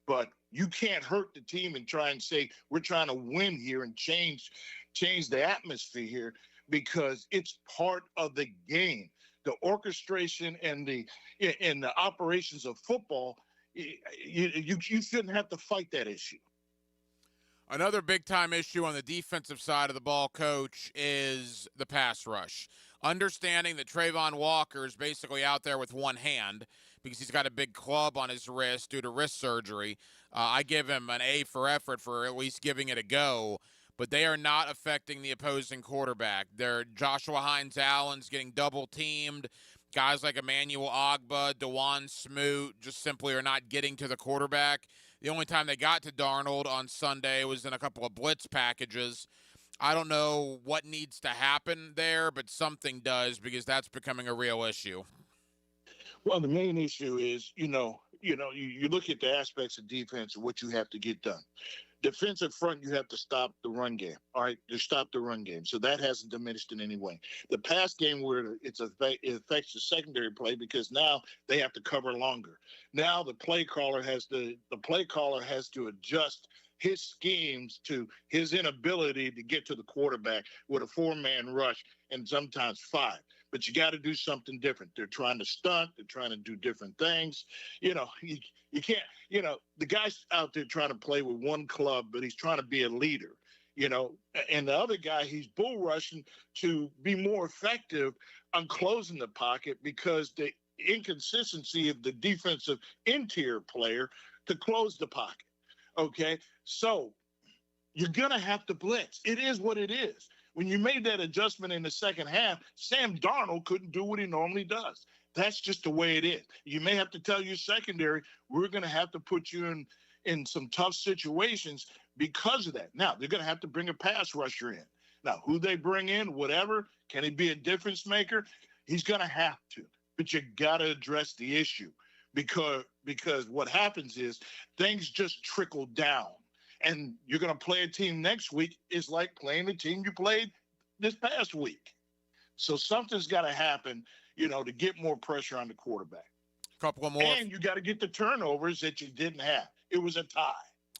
But you can't hurt the team and try and say, we're trying to win here and change the atmosphere here, because it's part of the game. The orchestration and the operations of football, you shouldn't have to fight that issue. Another big-time issue on the defensive side of the ball, Coach, is the pass rush. Understanding that Trayvon Walker is basically out there with one hand because he's got a big club on his wrist due to wrist surgery. I give him an A for effort for at least giving it a go, but they are not affecting the opposing quarterback. Joshua Hines-Allen's getting double-teamed. Guys like Emmanuel Ogbah, Dewan Smoot just simply are not getting to the quarterback. The only time they got to Darnold on Sunday was in a couple of blitz packages. I don't know what needs to happen there, but something does, because that's becoming a real issue. Well, the main issue is, you look at the aspects of defense and what you have to get done. Defensive front, you have to stop the run game. All right, you stop the run game. So that hasn't diminished in any way. The pass game, where it affects the secondary play, because now they have to cover longer. Now the play caller has to adjust his schemes to his inability to get to the quarterback with a 4-man rush and sometimes 5. But you got to do something different. They're trying to stunt. They're trying to do different things. You can't, the guy's out there trying to play with one club, but he's trying to be a leader, and the other guy, he's bull rushing to be more effective on closing the pocket, because the inconsistency of the defensive interior player to close the pocket. Okay. So you're going to have to blitz. It is what it is. When you made that adjustment in the second half, Sam Darnold couldn't do what he normally does. That's just the way it is. You may have to tell your secondary, we're going to have to put you in some tough situations because of that. Now, they're going to have to bring a pass rusher in. Now, who they bring in, whatever, can he be a difference maker? He's going to have to. But you got to address the issue. because what happens is things just trickle down. And you're going to play a team next week is like playing the team you played this past week. So something's got to happen, to get more pressure on the quarterback. Couple of more. And you got to get the turnovers that you didn't have. It was a tie.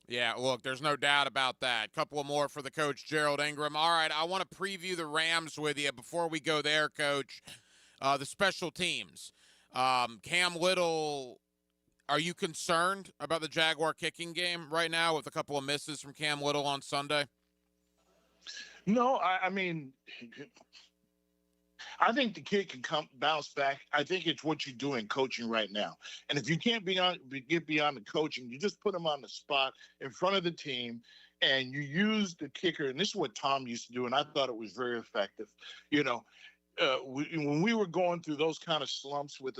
Yeah, look, there's no doubt about that. Couple of more for the coach, Gerald Ingram. All right, I want to preview the Rams with you. Before we go there, Coach, the special teams. Cam Little, are you concerned about the Jaguar kicking game right now with a couple of misses from Cam Little on Sunday? No, I mean, I think the kid can bounce back. I think it's what you do in coaching right now. And if you can't get beyond the coaching, you just put him on the spot in front of the team, and you use the kicker. And this is what Tom used to do, and I thought it was very effective. When we were going through those kind of slumps with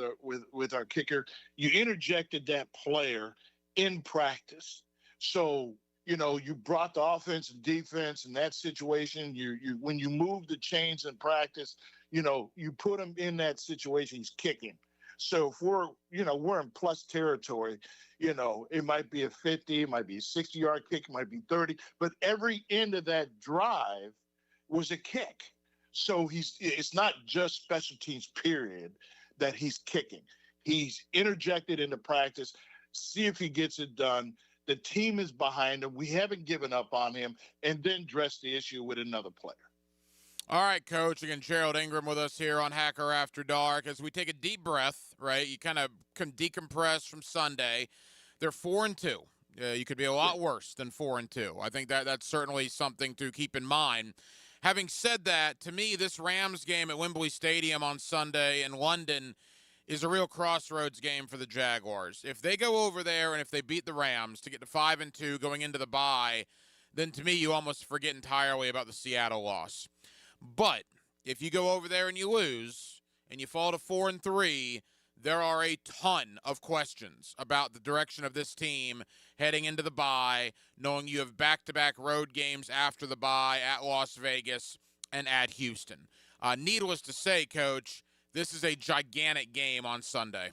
our kicker, you interjected that player in practice. So, you brought the offense and defense in that situation. When you move the chains in practice, you put him in that situation. He's kicking. So if we're in plus territory, it might be a 50, it might be a 60-yard kick, it might be 30, but every end of that drive was a kick. So it's not just special teams, period, that he's kicking. He's interjected into practice, see if he gets it done. The team is behind him. We haven't given up on him, and then dress the issue with another player. All right, Coach. Again, Gerald Ingram with us here on Hacker After Dark. As we take a deep breath, right, you kind of can decompress from Sunday. They're 4-2. You could be a lot worse than 4-2. I think that's certainly something to keep in mind. Having said that, to me, this Rams game at Wembley Stadium on Sunday in London is a real crossroads game for the Jaguars. If they go over there and if they beat the Rams to get to 5-2 going into the bye, then to me you almost forget entirely about the Seattle loss. But if you go over there and you lose and you fall to 4-3, there are a ton of questions about the direction of this team heading into the bye, knowing you have back-to-back road games after the bye at Las Vegas and at Houston. Needless to say, Coach, this is a gigantic game on Sunday.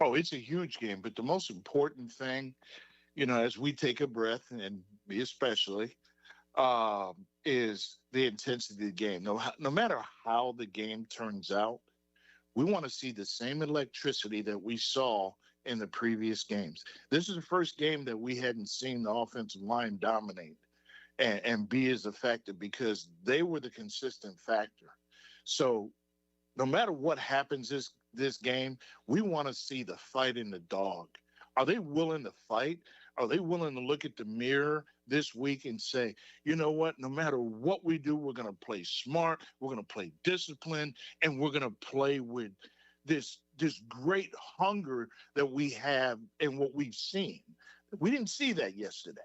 Oh, it's a huge game. But the most important thing, as we take a breath, and me especially, is the intensity of the game. No matter how the game turns out, we want to see the same electricity that we saw in the previous games. This is the first game that we hadn't seen the offensive line dominate and be as effective because they were the consistent factor. So no matter what happens this game, we want to see the fight in the dog. Are they willing to fight? Are they willing to look at the mirror this week and say, you know what, no matter what we do, we're going to play smart, we're going to play disciplined, and we're going to play with this great hunger that we have and what we've seen. We didn't see that yesterday.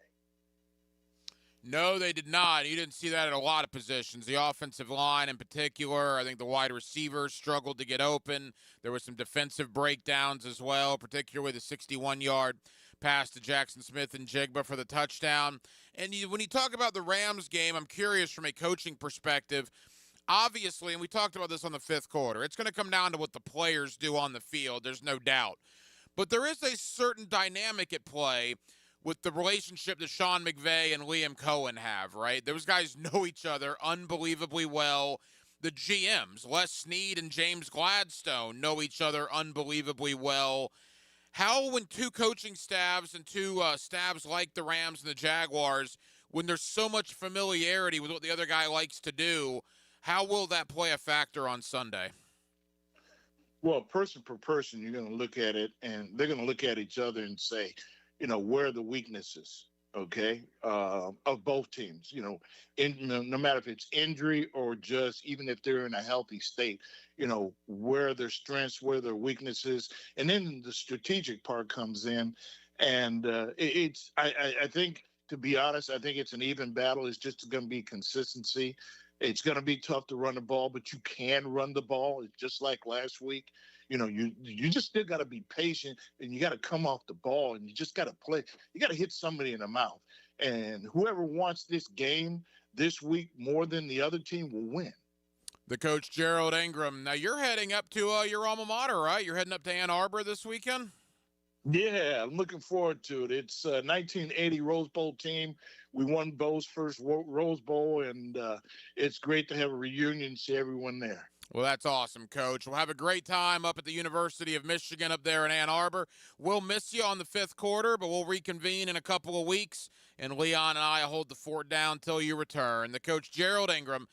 No, they did not. You didn't see that at a lot of positions. The offensive line in particular, I think the wide receivers struggled to get open. There were some defensive breakdowns as well, particularly the 61-yard pass to Jackson Smith and Jigba for the touchdown. And when you talk about the Rams game, I'm curious from a coaching perspective. Obviously, and we talked about this on the fifth quarter, it's going to come down to what the players do on the field. There's no doubt. But there is a certain dynamic at play with the relationship that Sean McVay and Liam Cohen have, right? Those guys know each other unbelievably well. The GMs, Les Snead and James Gladstone, know each other unbelievably well. How, when two coaching staffs and two staffs like the Rams and the Jaguars, when there's so much familiarity with what the other guy likes to do, how will that play a factor on Sunday? Well, person per person, you're going to look at it, and they're going to look at each other and say, where are the weaknesses, okay, of both teams, no matter if it's injury or just even if they're in a healthy state, where are their strengths, where are their weaknesses. And then the strategic part comes in. And I think, to be honest, I think it's an even battle. It's just going to be consistency. It's going to be tough to run the ball, but you can run the ball. It's just like last week. You just still got to be patient, and you got to come off the ball, and you just got to play. You got to hit somebody in the mouth. And whoever wants this game this week more than the other team will win. The coach, Gerald Ingram. Now, you're heading up to your alma mater, right? You're heading up to Ann Arbor this weekend? Yeah, I'm looking forward to it. It's a 1980 Rose Bowl team. We won Bo's first Rose Bowl, and it's great to have a reunion and see everyone there. Well, that's awesome, Coach. We'll have a great time up at the University of Michigan up there in Ann Arbor. We'll miss you on the 5th quarter, but we'll reconvene in a couple of weeks, and Leon and I will hold the fort down till you return. The coach, Gerald Ingram.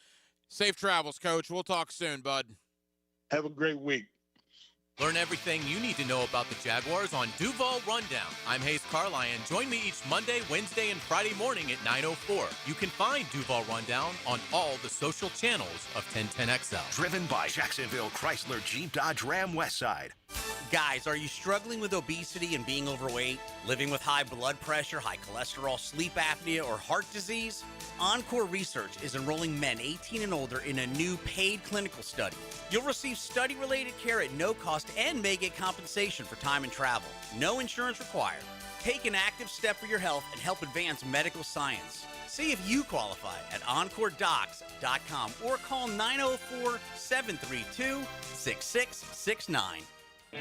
Safe travels, Coach. We'll talk soon, bud. Have a great week. Learn everything you need to know about the Jaguars on Duval Rundown. I'm Hayes Carlyon. Join me each Monday, Wednesday, and Friday morning at 9:04. You can find Duval Rundown on all the social channels of 1010XL. Driven by Jacksonville Chrysler Jeep Dodge Ram Westside. Guys, are you struggling with obesity and being overweight? Living with high blood pressure, high cholesterol, sleep apnea, or heart disease? Encore Research is enrolling men 18 and older in a new paid clinical study. You'll receive study-related care at no cost and may get compensation for time and travel. No insurance required. Take an active step for your health and help advance medical science. See if you qualify at EncoreDocs.com or call 904-732-6669.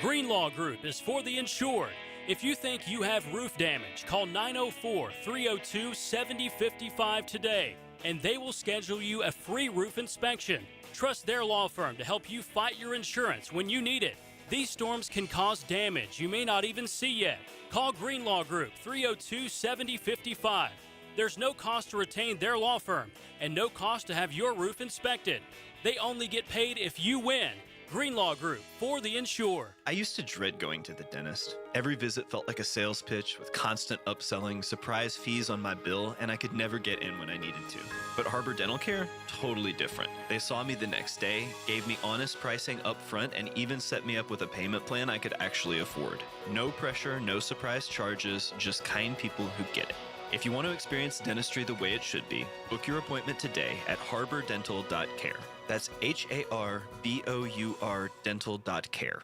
Greenlaw Group is for the insured. If you think you have roof damage, call 904-302-7055 today, and they will schedule you a free roof inspection. Trust their law firm to help you fight your insurance when you need it. These storms can cause damage you may not even see yet. Call Greenlaw Group 302-7055. There's no cost to retain their law firm and no cost to have your roof inspected. They only get paid if you win. Greenlaw Group, for the insured. I used to dread going to the dentist. Every visit felt like a sales pitch with constant upselling, surprise fees on my bill, and I could never get in when I needed to. But Harbor Dental Care? Totally different. They saw me the next day, gave me honest pricing up front, and even set me up with a payment plan I could actually afford. No pressure, no surprise charges, just kind people who get it. If you want to experience dentistry the way it should be, book your appointment today at harbordental.care. That's HARBOUR dental.care.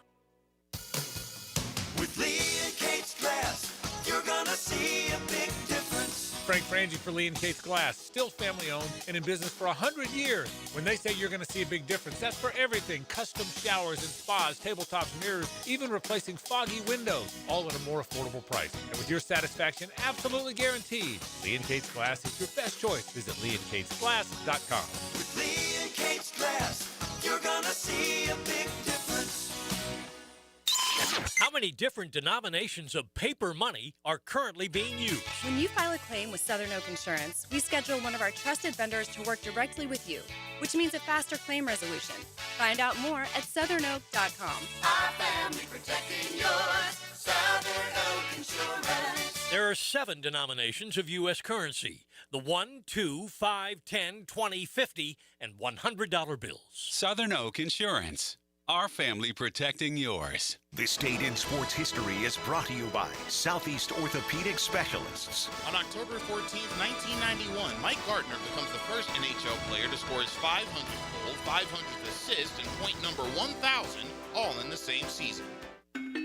With Lee and Kate's Glass, you're gonna see a big difference. Frank Frangie for Lee and Kate's Glass, still family owned and in business for 100 years. When they say you're going to see a big difference, that's for everything. Custom showers and spas, tabletops, mirrors, even replacing foggy windows, all at a more affordable price. And with your satisfaction absolutely guaranteed, Lee and Kate's Glass is your best choice. Visit leeandkatesglass.com. With Lee and Kate's Glass, you're gonna see a big difference. How many different denominations of paper money are currently being used? When you file a claim with Southern Oak Insurance, we schedule one of our trusted vendors to work directly with you, which means a faster claim resolution. Find out more at southernoak.com. Our family protecting yours, Southern Oak Insurance. There are 7 denominations of U.S. currency: the 1, 2, 5, 10, 20, 50, and $100 bills. Southern Oak Insurance. Our family protecting yours. This date in sports history is brought to you by Southeast Orthopedic Specialists. On October 14th, 1991, Mike Gardner becomes the first NHL player to score his 500th goal, 500th assist, and point number 1,000, all in the same season.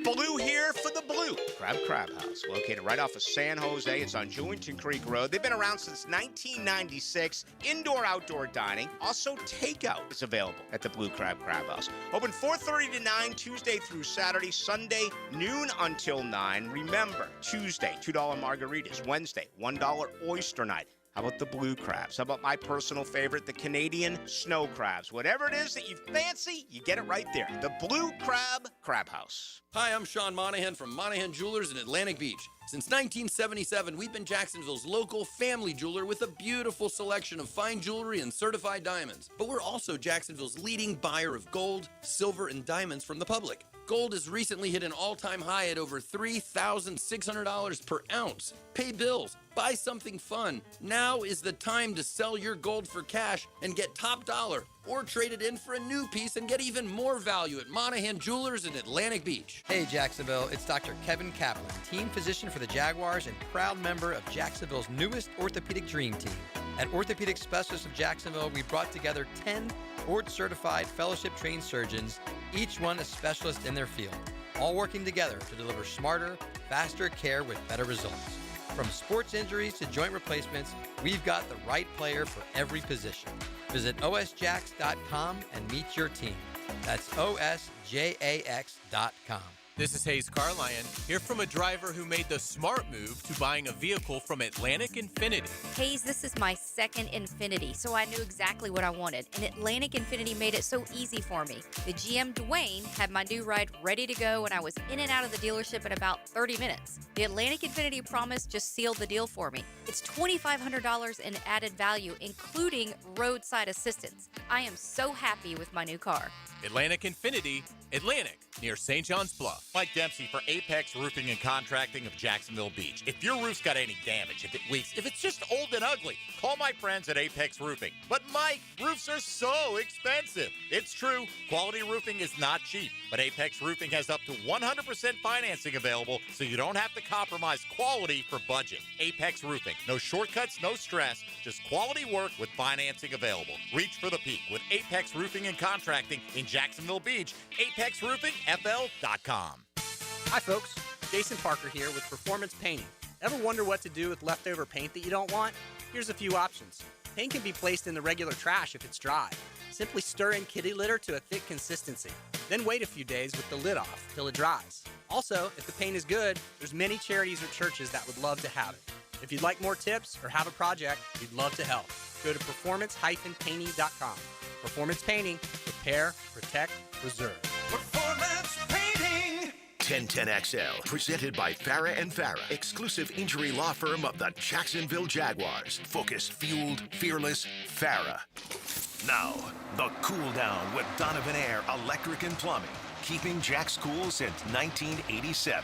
Blue here for the Blue Crab House, located right off of San Jose. It's on Jewington Creek Road. They've been around since 1996. Indoor-outdoor dining. Also, takeout is available at the Blue Crab House. Open 4:30 to 9, Tuesday through Saturday. Sunday, noon until 9. Remember, Tuesday, $2 margaritas. Wednesday, $1 oyster night. How about the blue crabs? How about my personal favorite, the Canadian snow crabs? Whatever it is that you fancy, you get it right there. The Blue Crab House. Hi, I'm Sean Monahan from Monahan Jewelers in Atlantic Beach. Since 1977, we've been Jacksonville's local family jeweler with a beautiful selection of fine jewelry and certified diamonds. But we're also Jacksonville's leading buyer of gold, silver, and diamonds from the public. Gold has recently hit an all-time high at over $3,600 per ounce. Pay bills, buy something fun. Now is the time to sell your gold for cash and get top dollar, or trade it in for a new piece and get even more value at Monahan Jewelers in Atlantic Beach. Hey Jacksonville, it's Dr. Kevin Kaplan, team physician for the Jaguars and proud member of Jacksonville's newest orthopedic dream team. At Orthopedic Specialists of Jacksonville, we brought together 10 board-certified, fellowship-trained surgeons, each one a specialist in their field, all working together to deliver smarter, faster care with better results. From sports injuries to joint replacements, we've got the right player for every position. Visit osjax.com and meet your team. That's osjax.com. This is Hayes Carlyon, here from a driver who made the smart move to buying a vehicle from Atlantic Infiniti. Hayes, this is my second Infiniti, so I knew exactly what I wanted, and Atlantic Infiniti made it so easy for me. The GM Dwayne had my new ride ready to go, and I was in and out of the dealership in about 30 minutes. The Atlantic Infiniti promise just sealed the deal for me. It's $2,500 in added value, including roadside assistance. I am so happy with my new car. Atlantic Infiniti, Atlantic, near St. John's Bluff. Mike Dempsey for Apex Roofing and Contracting of Jacksonville Beach. If your roof's got any damage, if it leaks, if it's just old and ugly, call my friends at Apex Roofing. But Mike, roofs are so expensive. It's true, quality roofing is not cheap, but Apex Roofing has up to 100% financing available, so you don't have to compromise quality for budget. Apex Roofing, no shortcuts, no stress, just quality work with financing available. Reach for the peak with Apex Roofing and Contracting in Jacksonville Beach. ApexRoofingFL.com. Hi, folks. Jason Parker here with Performance Painting. Ever wonder what to do with leftover paint that you don't want? Here's a few options. Paint can be placed in the regular trash if it's dry. Simply stir in kitty litter to a thick consistency. Then wait a few days with the lid off till it dries. Also, if the paint is good, there's many charities or churches that would love to have it. If you'd like more tips or have a project, we'd love to help. Go to performance-painting.com. Performance Painting. Repair, protect, preserve. Performance Painting. 1010XL, presented by Farah and Farah, exclusive injury law firm of the Jacksonville Jaguars. Focused, fueled, fearless, Farah. Now, the cool down with Donovan Air Electric and Plumbing, keeping Jack's cool since 1987.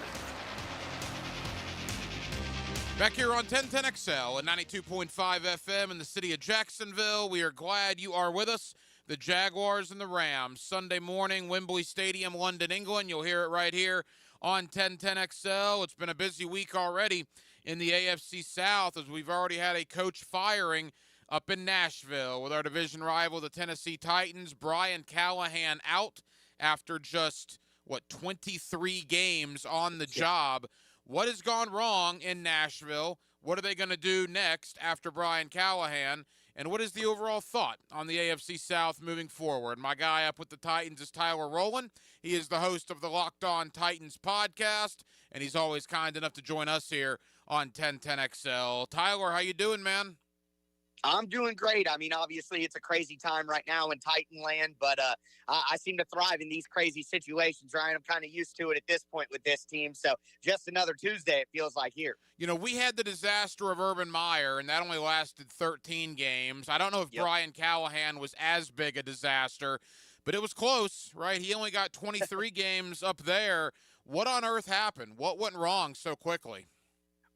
Back here on 1010XL and 92.5 FM in the city of Jacksonville. We are glad you are with us. The Jaguars and the Rams, Sunday morning, Wembley Stadium, London, England. You'll hear it right here on 1010XL. It's been a busy week already in the AFC South as we've already had a coach firing up in Nashville with our division rival, the Tennessee Titans. Brian Callahan out after just, 23 games on the job. What has gone wrong in Nashville? What are they going to do next after Brian Callahan? And what is the overall thought on the AFC South moving forward? My guy up with the Titans is Tyler Rowland. He is the host of the Locked On Titans podcast, and he's always kind enough to join us here on 1010XL. Tyler, how you doing, man? I'm doing great. I mean, obviously, it's a crazy time right now in Titan land, but I seem to thrive in these crazy situations, Ryan. I'm kind of used to it at this point with this team. So just another Tuesday, it feels like here. You know, we had the disaster of Urban Meyer, and that only lasted 13 games. I don't know if Brian Callahan was as big a disaster, but it was close, right? He only got 23 games up there. What on earth happened? What went wrong so quickly?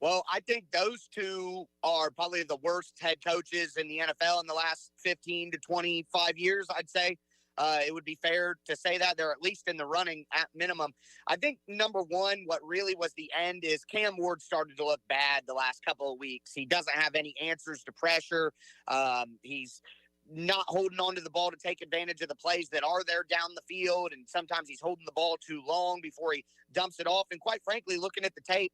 Well, I think those two are probably the worst head coaches in the NFL in the last 15 to 25 years, I'd say. It would be fair to say that. They're at least in the running at minimum. I think, number one, what really was the end is Cam Ward started to look bad the last couple of weeks. He doesn't have any answers to pressure. He's not holding on to the ball to take advantage of the plays that are there down the field, and sometimes he's holding the ball too long before he dumps it off. And quite frankly, looking at the tape,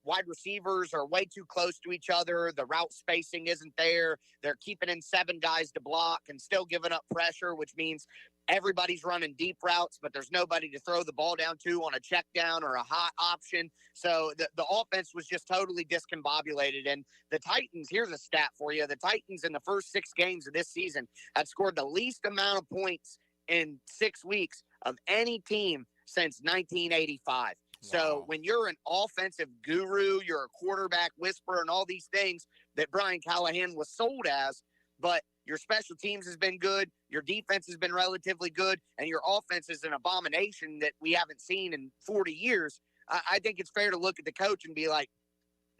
wide receivers are way too close to each other. The route spacing isn't there. They're keeping in 7 guys to block and still giving up pressure, which means everybody's running deep routes, but there's nobody to throw the ball down to on a check down or a hot option. So the offense was just totally discombobulated. And the Titans, here's a stat for you. The Titans in the first 6 games of this season had scored the least amount of points in 6 weeks of any team since 1985. So when you're an offensive guru, you're a quarterback whisperer and all these things that Brian Callahan was sold as, but your special teams has been good, your defense has been relatively good, and your offense is an abomination that we haven't seen in 40 years, I think it's fair to look at the coach and be like,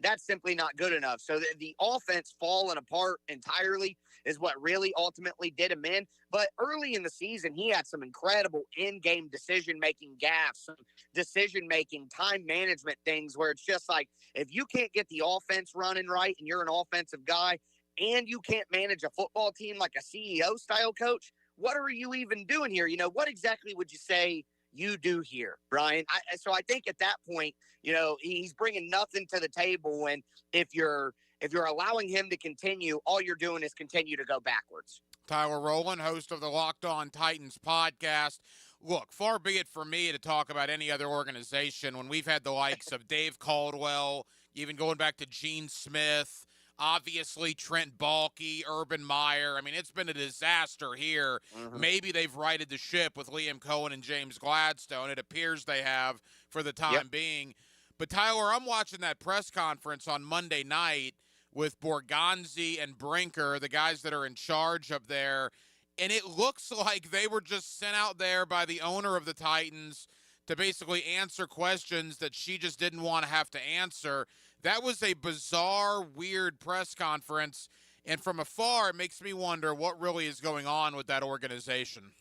that's simply not good enough. So the offense falling apart entirely is what really ultimately did him in. But early in the season, he had some incredible in-game decision-making gaffes, some decision-making, time management things where it's just like, if you can't get the offense running right and you're an offensive guy and you can't manage a football team like a CEO-style coach, what are you even doing here? You know, what exactly would you say you do here, Brian? So I think at that point, you know, he's bringing nothing to the table. And if you're allowing him to continue, all you're doing is continue to go backwards. Tyler Rowland, host of the Locked On Titans podcast. Look, far be it for me to talk about any other organization when we've had the likes of Dave Caldwell, even going back to Gene Smith, obviously Trent Baalke, Urban Meyer. I mean, it's been a disaster here. Maybe they've righted the ship with Liam Cohen and James Gladstone. It appears they have for the time being. But, Tyler, I'm watching that press conference on Monday night with Borgonzi and Brinker, the guys that are in charge up there, and it looks like they were just sent out there by the owner of the Titans to basically answer questions that she just didn't want to have to answer. That was a bizarre, weird press conference, and from afar, it makes me wonder what really is going on with that organization.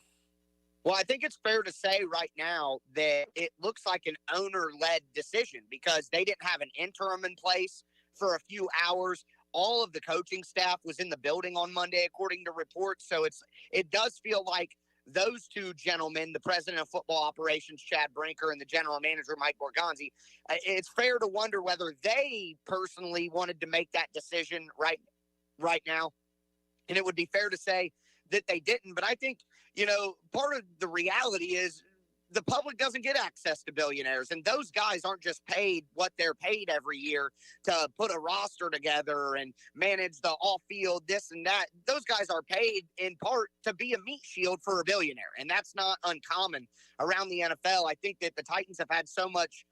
Well, I think it's fair to say right now that it looks like an owner-led decision because they didn't have an interim in place for a few hours. All of the coaching staff was in the building on Monday, according to reports. So it does feel like those two gentlemen, the president of football operations, Chad Brinker, and the general manager, Mike Borgonzi, it's fair to wonder whether they personally wanted to make that decision right now. And it would be fair to say that they didn't. But I think, part of the reality is the public doesn't get access to billionaires, and those guys aren't just paid what they're paid every year to put a roster together and manage the off-field this and that. Those guys are paid in part to be a meat shield for a billionaire, and that's not uncommon around the NFL. I think that the Titans have had so much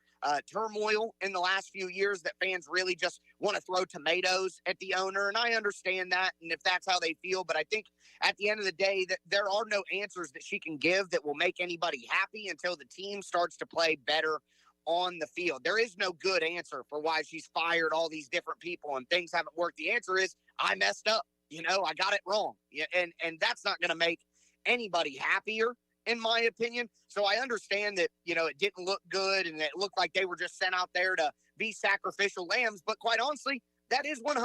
turmoil in the last few years that fans really just want to throw tomatoes at the owner. And I understand that. And if that's how they feel, but I think at the end of the day that there are no answers that she can give that will make anybody happy until the team starts to play better on the field. There is no good answer for why she's fired all these different people and things haven't worked. The answer is I messed up. I got it wrong. And that's not going to make anybody happier, in my opinion. So I understand that, it didn't look good and it looked like they were just sent out there to be sacrificial lambs. But quite honestly, that is 100%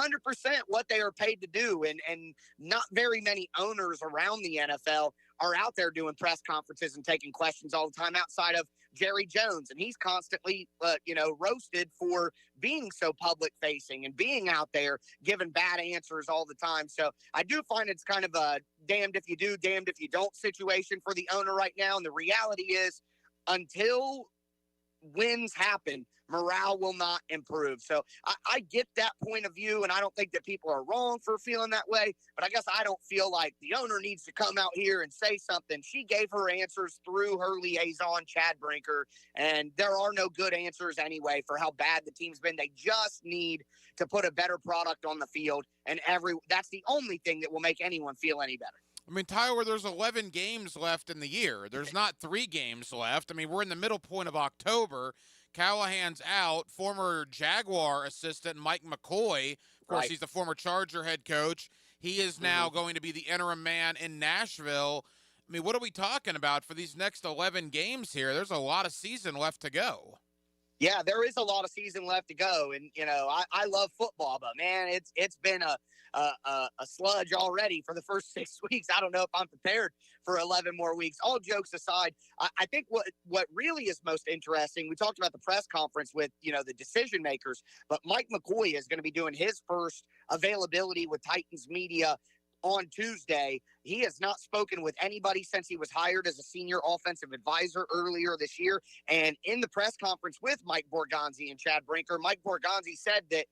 what they are paid to do. And not very many owners around the NFL are out there doing press conferences and taking questions all the time outside of Jerry Jones. And he's constantly, roasted for being so public facing and being out there giving bad answers all the time. So I do find it's kind of a damned if you do, damned if you don't situation for the owner right now. And the reality is until wins happen, morale will not improve. So I get that point of view, and I don't think that people are wrong for feeling that way, but I guess I don't feel like the owner needs to come out here and say something. She gave her answers through her liaison, Chad Brinker, and there are no good answers anyway for how bad the team's been. They just need to put a better product on the field, and that's the only thing that will make anyone feel any better. I mean, Tyler, there's 11 games left in the year. There's not 3 games left. I mean, we're in the middle point of October. Callahan's out. Former Jaguar assistant Mike McCoy, of course, he's the former Charger head coach. He is now going to be the interim man in Nashville. I mean, what are we talking about for these next 11 games here? There's a lot of season left to go. Yeah, there is a lot of season left to go. And, I love football, but, man, it's been a sludge already for the first 6 weeks. I don't know if I'm prepared for 11 more weeks. All jokes aside, I think what really is most interesting, we talked about the press conference with, the decision makers, but Mike McCoy is going to be doing his first availability with Titans media on Tuesday. He has not spoken with anybody since he was hired as a senior offensive advisor earlier this year. And in the press conference with Mike Borgonzi and Chad Brinker, Mike Borgonzi said that,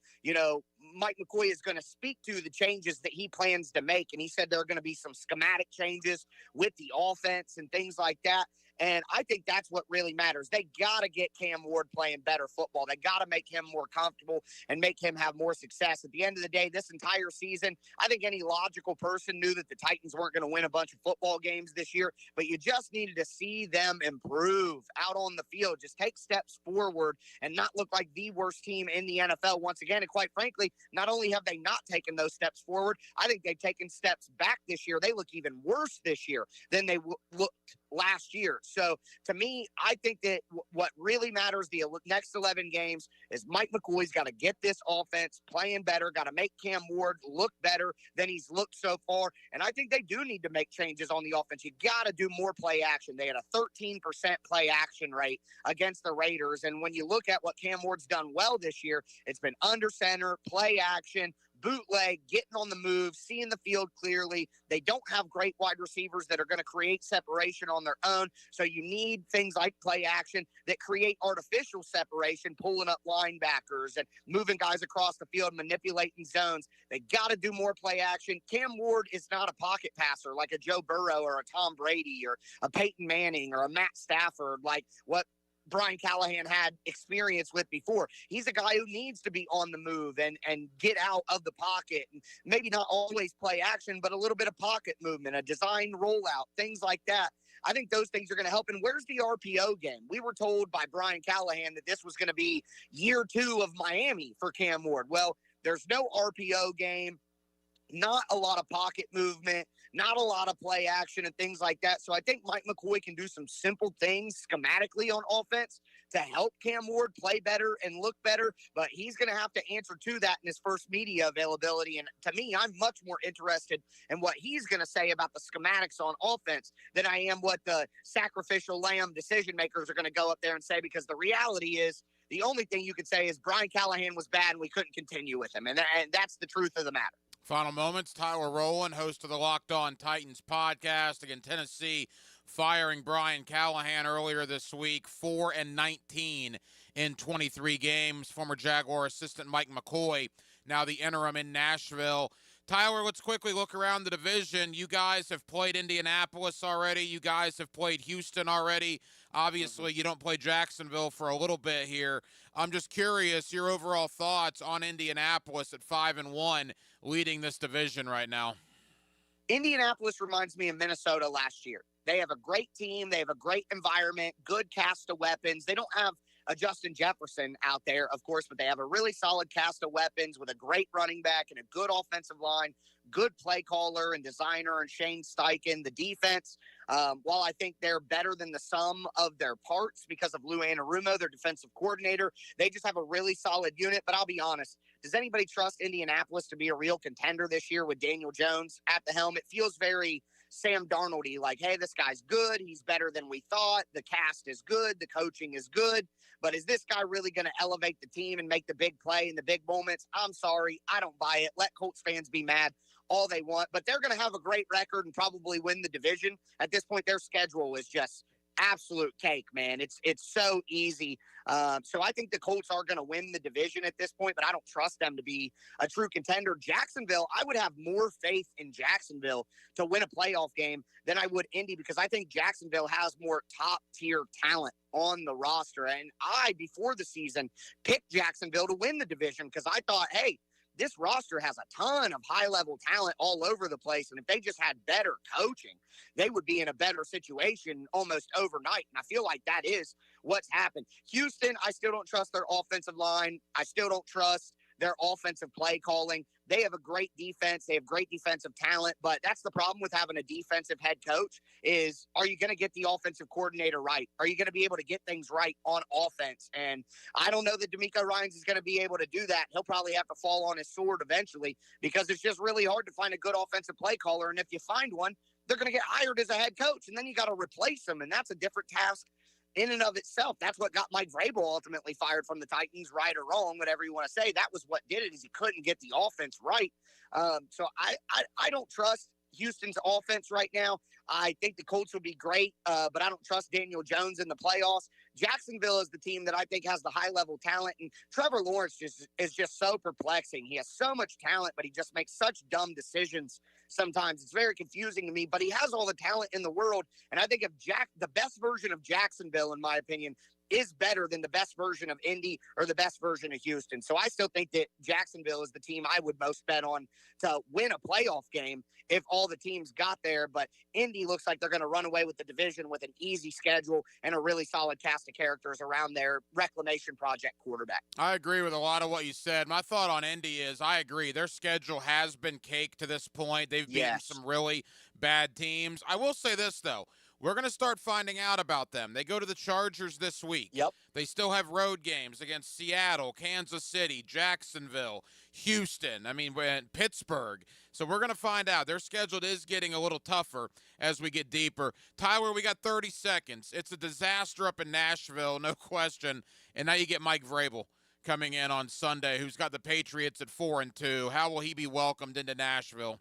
Mike McCoy is going to speak to the changes that he plans to make. And he said there are going to be some schematic changes with the offense and things like that. And I think that's what really matters. They got to get Cam Ward playing better football. They got to make him more comfortable and make him have more success. At the end of the day, this entire season, I think any logical person knew that the Titans weren't going to win a bunch of football games this year, but you just needed to see them improve out on the field, just take steps forward and not look like the worst team in the NFL once again. And quite frankly, not only have they not taken those steps forward, I think they've taken steps back this year. They look even worse this year than they looked last year. So to me, I think that what really matters the next 11 games is Mike McCoy's got to get this offense playing better, got to make Cam Ward look better than he's looked so far. And I think they do need to make changes on the offense. You got to do more play action. They had a 13% play action rate against the Raiders. And when you look at what Cam Ward's done well this year, it's been under center, play action, bootleg, getting on the move, seeing the field clearly. They don't have great wide receivers that are going to create separation on their own. So you need things like play action that create artificial separation, pulling up linebackers and moving guys across the field, manipulating zones. They got to do more play action. Cam Ward is not a pocket passer like a Joe Burrow or a Tom Brady or a Peyton Manning or a Matt Stafford, like what Brian Callahan had experience with before. He's a guy who needs to be on the move and get out of the pocket and maybe not always play action, but a little bit of pocket movement, a designed rollout, things like that. I think those things are going to help. And where's the RPO game? We were told by Brian Callahan that this was going to be year 2 of Miami for Cam Ward. Well, there's no RPO game, not a lot of pocket movement, not a lot of play action and things like that. So I think Mike McCoy can do some simple things schematically on offense to help Cam Ward play better and look better, but he's going to have to answer to that in his first media availability. And to me, I'm much more interested in what he's going to say about the schematics on offense than I am what the sacrificial lamb decision makers are going to go up there and say, because the reality is the only thing you could say is Brian Callahan was bad and we couldn't continue with him. And that's the truth of the matter. Final moments, Tyler Rowland, host of the Locked On Titans podcast. Again, Tennessee firing Brian Callahan earlier this week, 4-19 in 23 games. Former Jaguar assistant Mike McCoy, now the interim in Nashville. Tyler, let's quickly look around the division. You guys have played Indianapolis already. You guys have played Houston already. Obviously, you don't play Jacksonville for a little bit here. I'm just curious, your overall thoughts on Indianapolis at 5-1 leading this division right now. Indianapolis reminds me of Minnesota last year. They have a great team. They have a great environment, good cast of weapons. They don't have a Justin Jefferson out there, of course, but they have a really solid cast of weapons with a great running back and a good offensive line, good play caller and designer and Shane Steichen. The defense, while I think they're better than the sum of their parts because of Lou Anarumo, their defensive coordinator, they just have a really solid unit. But I'll be honest, does anybody trust Indianapolis to be a real contender this year with Daniel Jones at the helm? It feels very Sam Darnold-y, like, hey, this guy's good. He's better than we thought. The cast is good. The coaching is good. But is this guy really going to elevate the team and make the big play in the big moments? I'm sorry. I don't buy it. Let Colts fans be mad all they want. But they're going to have a great record and probably win the division. At this point, their schedule is just absolute cake, man. It's so easy. So I think the Colts are going to win the division at this point, but I don't trust them to be a true contender. Jacksonville, I would have more faith in Jacksonville to win a playoff game than I would Indy, because I think Jacksonville has more top tier talent on the roster. And I, before the season, picked Jacksonville to win the division because I thought, hey, this roster has a ton of high-level talent all over the place, and if they just had better coaching, they would be in a better situation almost overnight, and I feel like that is what's happened. Houston, I still don't trust their offensive line. I still don't trust their offensive play calling. They have a great defense. They have great defensive talent, but that's the problem with having a defensive head coach is, are you going to get the offensive coordinator right? Are you going to be able to get things right on offense? And I don't know that DeMeco Ryans is going to be able to do that. He'll probably have to fall on his sword eventually because it's just really hard to find a good offensive play caller. And if you find one, they're going to get hired as a head coach, and then you got to replace them, and that's a different task in and of itself. That's what got Mike Vrabel ultimately fired from the Titans, right or wrong, whatever you want to say. That was what did it, is he couldn't get the offense right. So I don't trust Houston's offense right now. I think the Colts would be great, but I don't trust Daniel Jones in the playoffs. Jacksonville is the team that I think has the high-level talent, and Trevor Lawrence is just so perplexing. He has so much talent, but he just makes such dumb decisions sometimes. It's very confusing to me, but he has all the talent in the world, and I think if the best version of Jacksonville, in my opinion, is better than the best version of Indy or the best version of Houston. So I still think that Jacksonville is the team I would most bet on to win a playoff game if all the teams got there. But Indy looks like they're going to run away with the division with an easy schedule and a really solid cast of characters around their reclamation project quarterback. I agree with a lot of what you said. My thought on Indy is I agree. Their schedule has been cake to this point. They've beaten some really bad teams. I will say this, though. We're going to start finding out about them. They go to the Chargers this week. Yep. They still have road games against Seattle, Kansas City, Jacksonville, Houston, Pittsburgh. So we're going to find out. Their schedule is getting a little tougher as we get deeper. Tyler, we got 30 seconds. It's a disaster up in Nashville, no question. And now you get Mike Vrabel coming in on Sunday, who's got the Patriots at 4-2. How will he be welcomed into Nashville?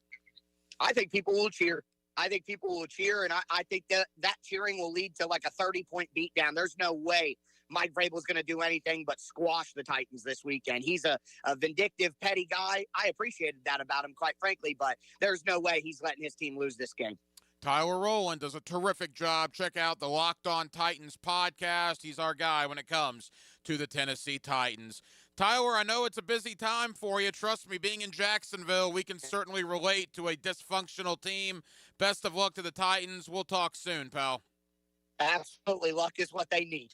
I think people will cheer. I think people will cheer, and I think that cheering will lead to like a 30-point beatdown. There's no way Mike Vrabel's going to do anything but squash the Titans this weekend. He's a vindictive, petty guy. I appreciated that about him, quite frankly, but there's no way he's letting his team lose this game. Tyler Rowland does a terrific job. Check out the Locked On Titans podcast. He's our guy when it comes to the Tennessee Titans. Tyler, I know it's a busy time for you. Trust me, being in Jacksonville, we can certainly relate to a dysfunctional team. Best of luck to the Titans. We'll talk soon, pal. Absolutely. Luck is what they need.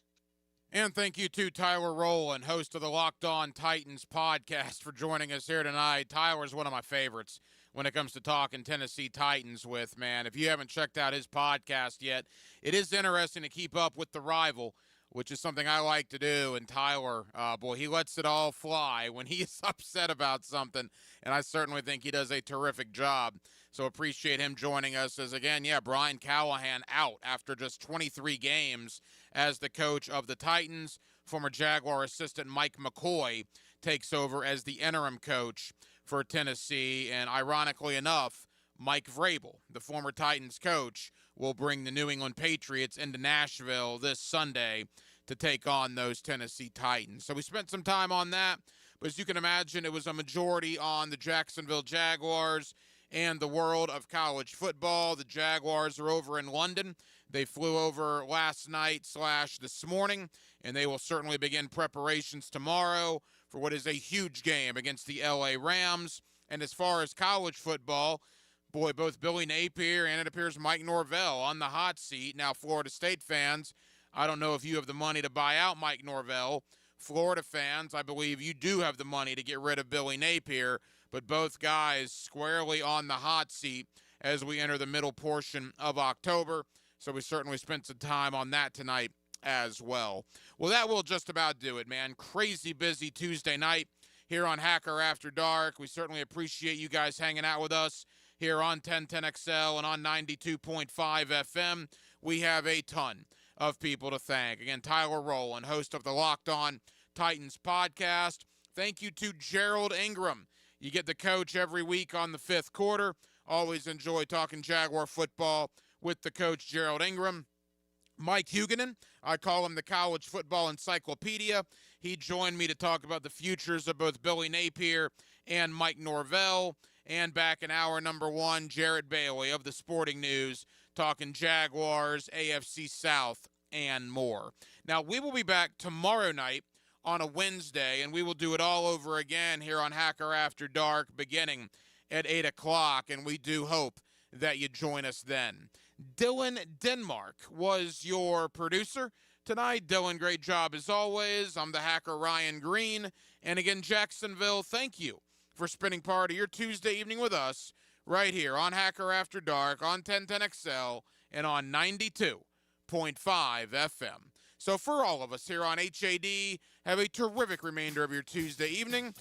And thank you to Tyler Rowland, host of the Locked On Titans podcast, for joining us here tonight. Tyler's one of my favorites when it comes to talking Tennessee Titans with, man. If you haven't checked out his podcast yet, it is interesting to keep up with the rival, which is something I like to do. And Tyler, boy, he lets it all fly when he is upset about something, and I certainly think he does a terrific job. So appreciate him joining us as, again, Brian Callahan out after just 23 games as the coach of the Titans. Former Jaguar assistant Mike McCoy takes over as the interim coach for Tennessee. And ironically enough, Mike Vrabel, the former Titans coach, will bring the New England Patriots into Nashville this Sunday to take on those Tennessee Titans. So we spent some time on that, but as you can imagine, it was a majority on the Jacksonville Jaguars and the world of college football. The Jaguars are over in London. They flew over last night / this morning, and they will certainly begin preparations tomorrow for what is a huge game against the LA Rams. And as far as college football, boy, both Billy Napier and it appears Mike Norvell on the hot seat. Now, Florida State fans, I don't know if you have the money to buy out Mike Norvell. Florida fans, I believe you do have the money to get rid of Billy Napier, but both guys squarely on the hot seat as we enter the middle portion of October. So we certainly spent some time on that tonight as well. Well, that will just about do it, man. Crazy busy Tuesday night here on Hacker After Dark. We certainly appreciate you guys hanging out with us here on 1010XL and on 92.5 FM. We have a ton of people to thank. Again, Tyler Rowland, host of the Locked On Titans podcast. Thank you to Gerald Ingram. You get the coach every week on the fifth quarter. Always enjoy talking Jaguar football with the coach, Gerald Ingram. Mike Huguenin, I call him the college football encyclopedia. He joined me to talk about the futures of both Billy Napier and Mike Norvell. And back in hour number one, Jared Bailey of the Sporting News, talking Jaguars, AFC South, and more. Now, we will be back tomorrow night on a Wednesday, and we will do it all over again here on Hacker After Dark, beginning at 8 o'clock, and we do hope that you join us then. Dylan Denmark was your producer tonight. Dylan, great job as always. I'm the hacker Ryan Green. And again, Jacksonville, thank you for spending part of your Tuesday evening with us right here on Hacker After Dark, on 1010XL, and on 92.5 FM. So for all of us here on HAD, have a terrific remainder of your Tuesday evening.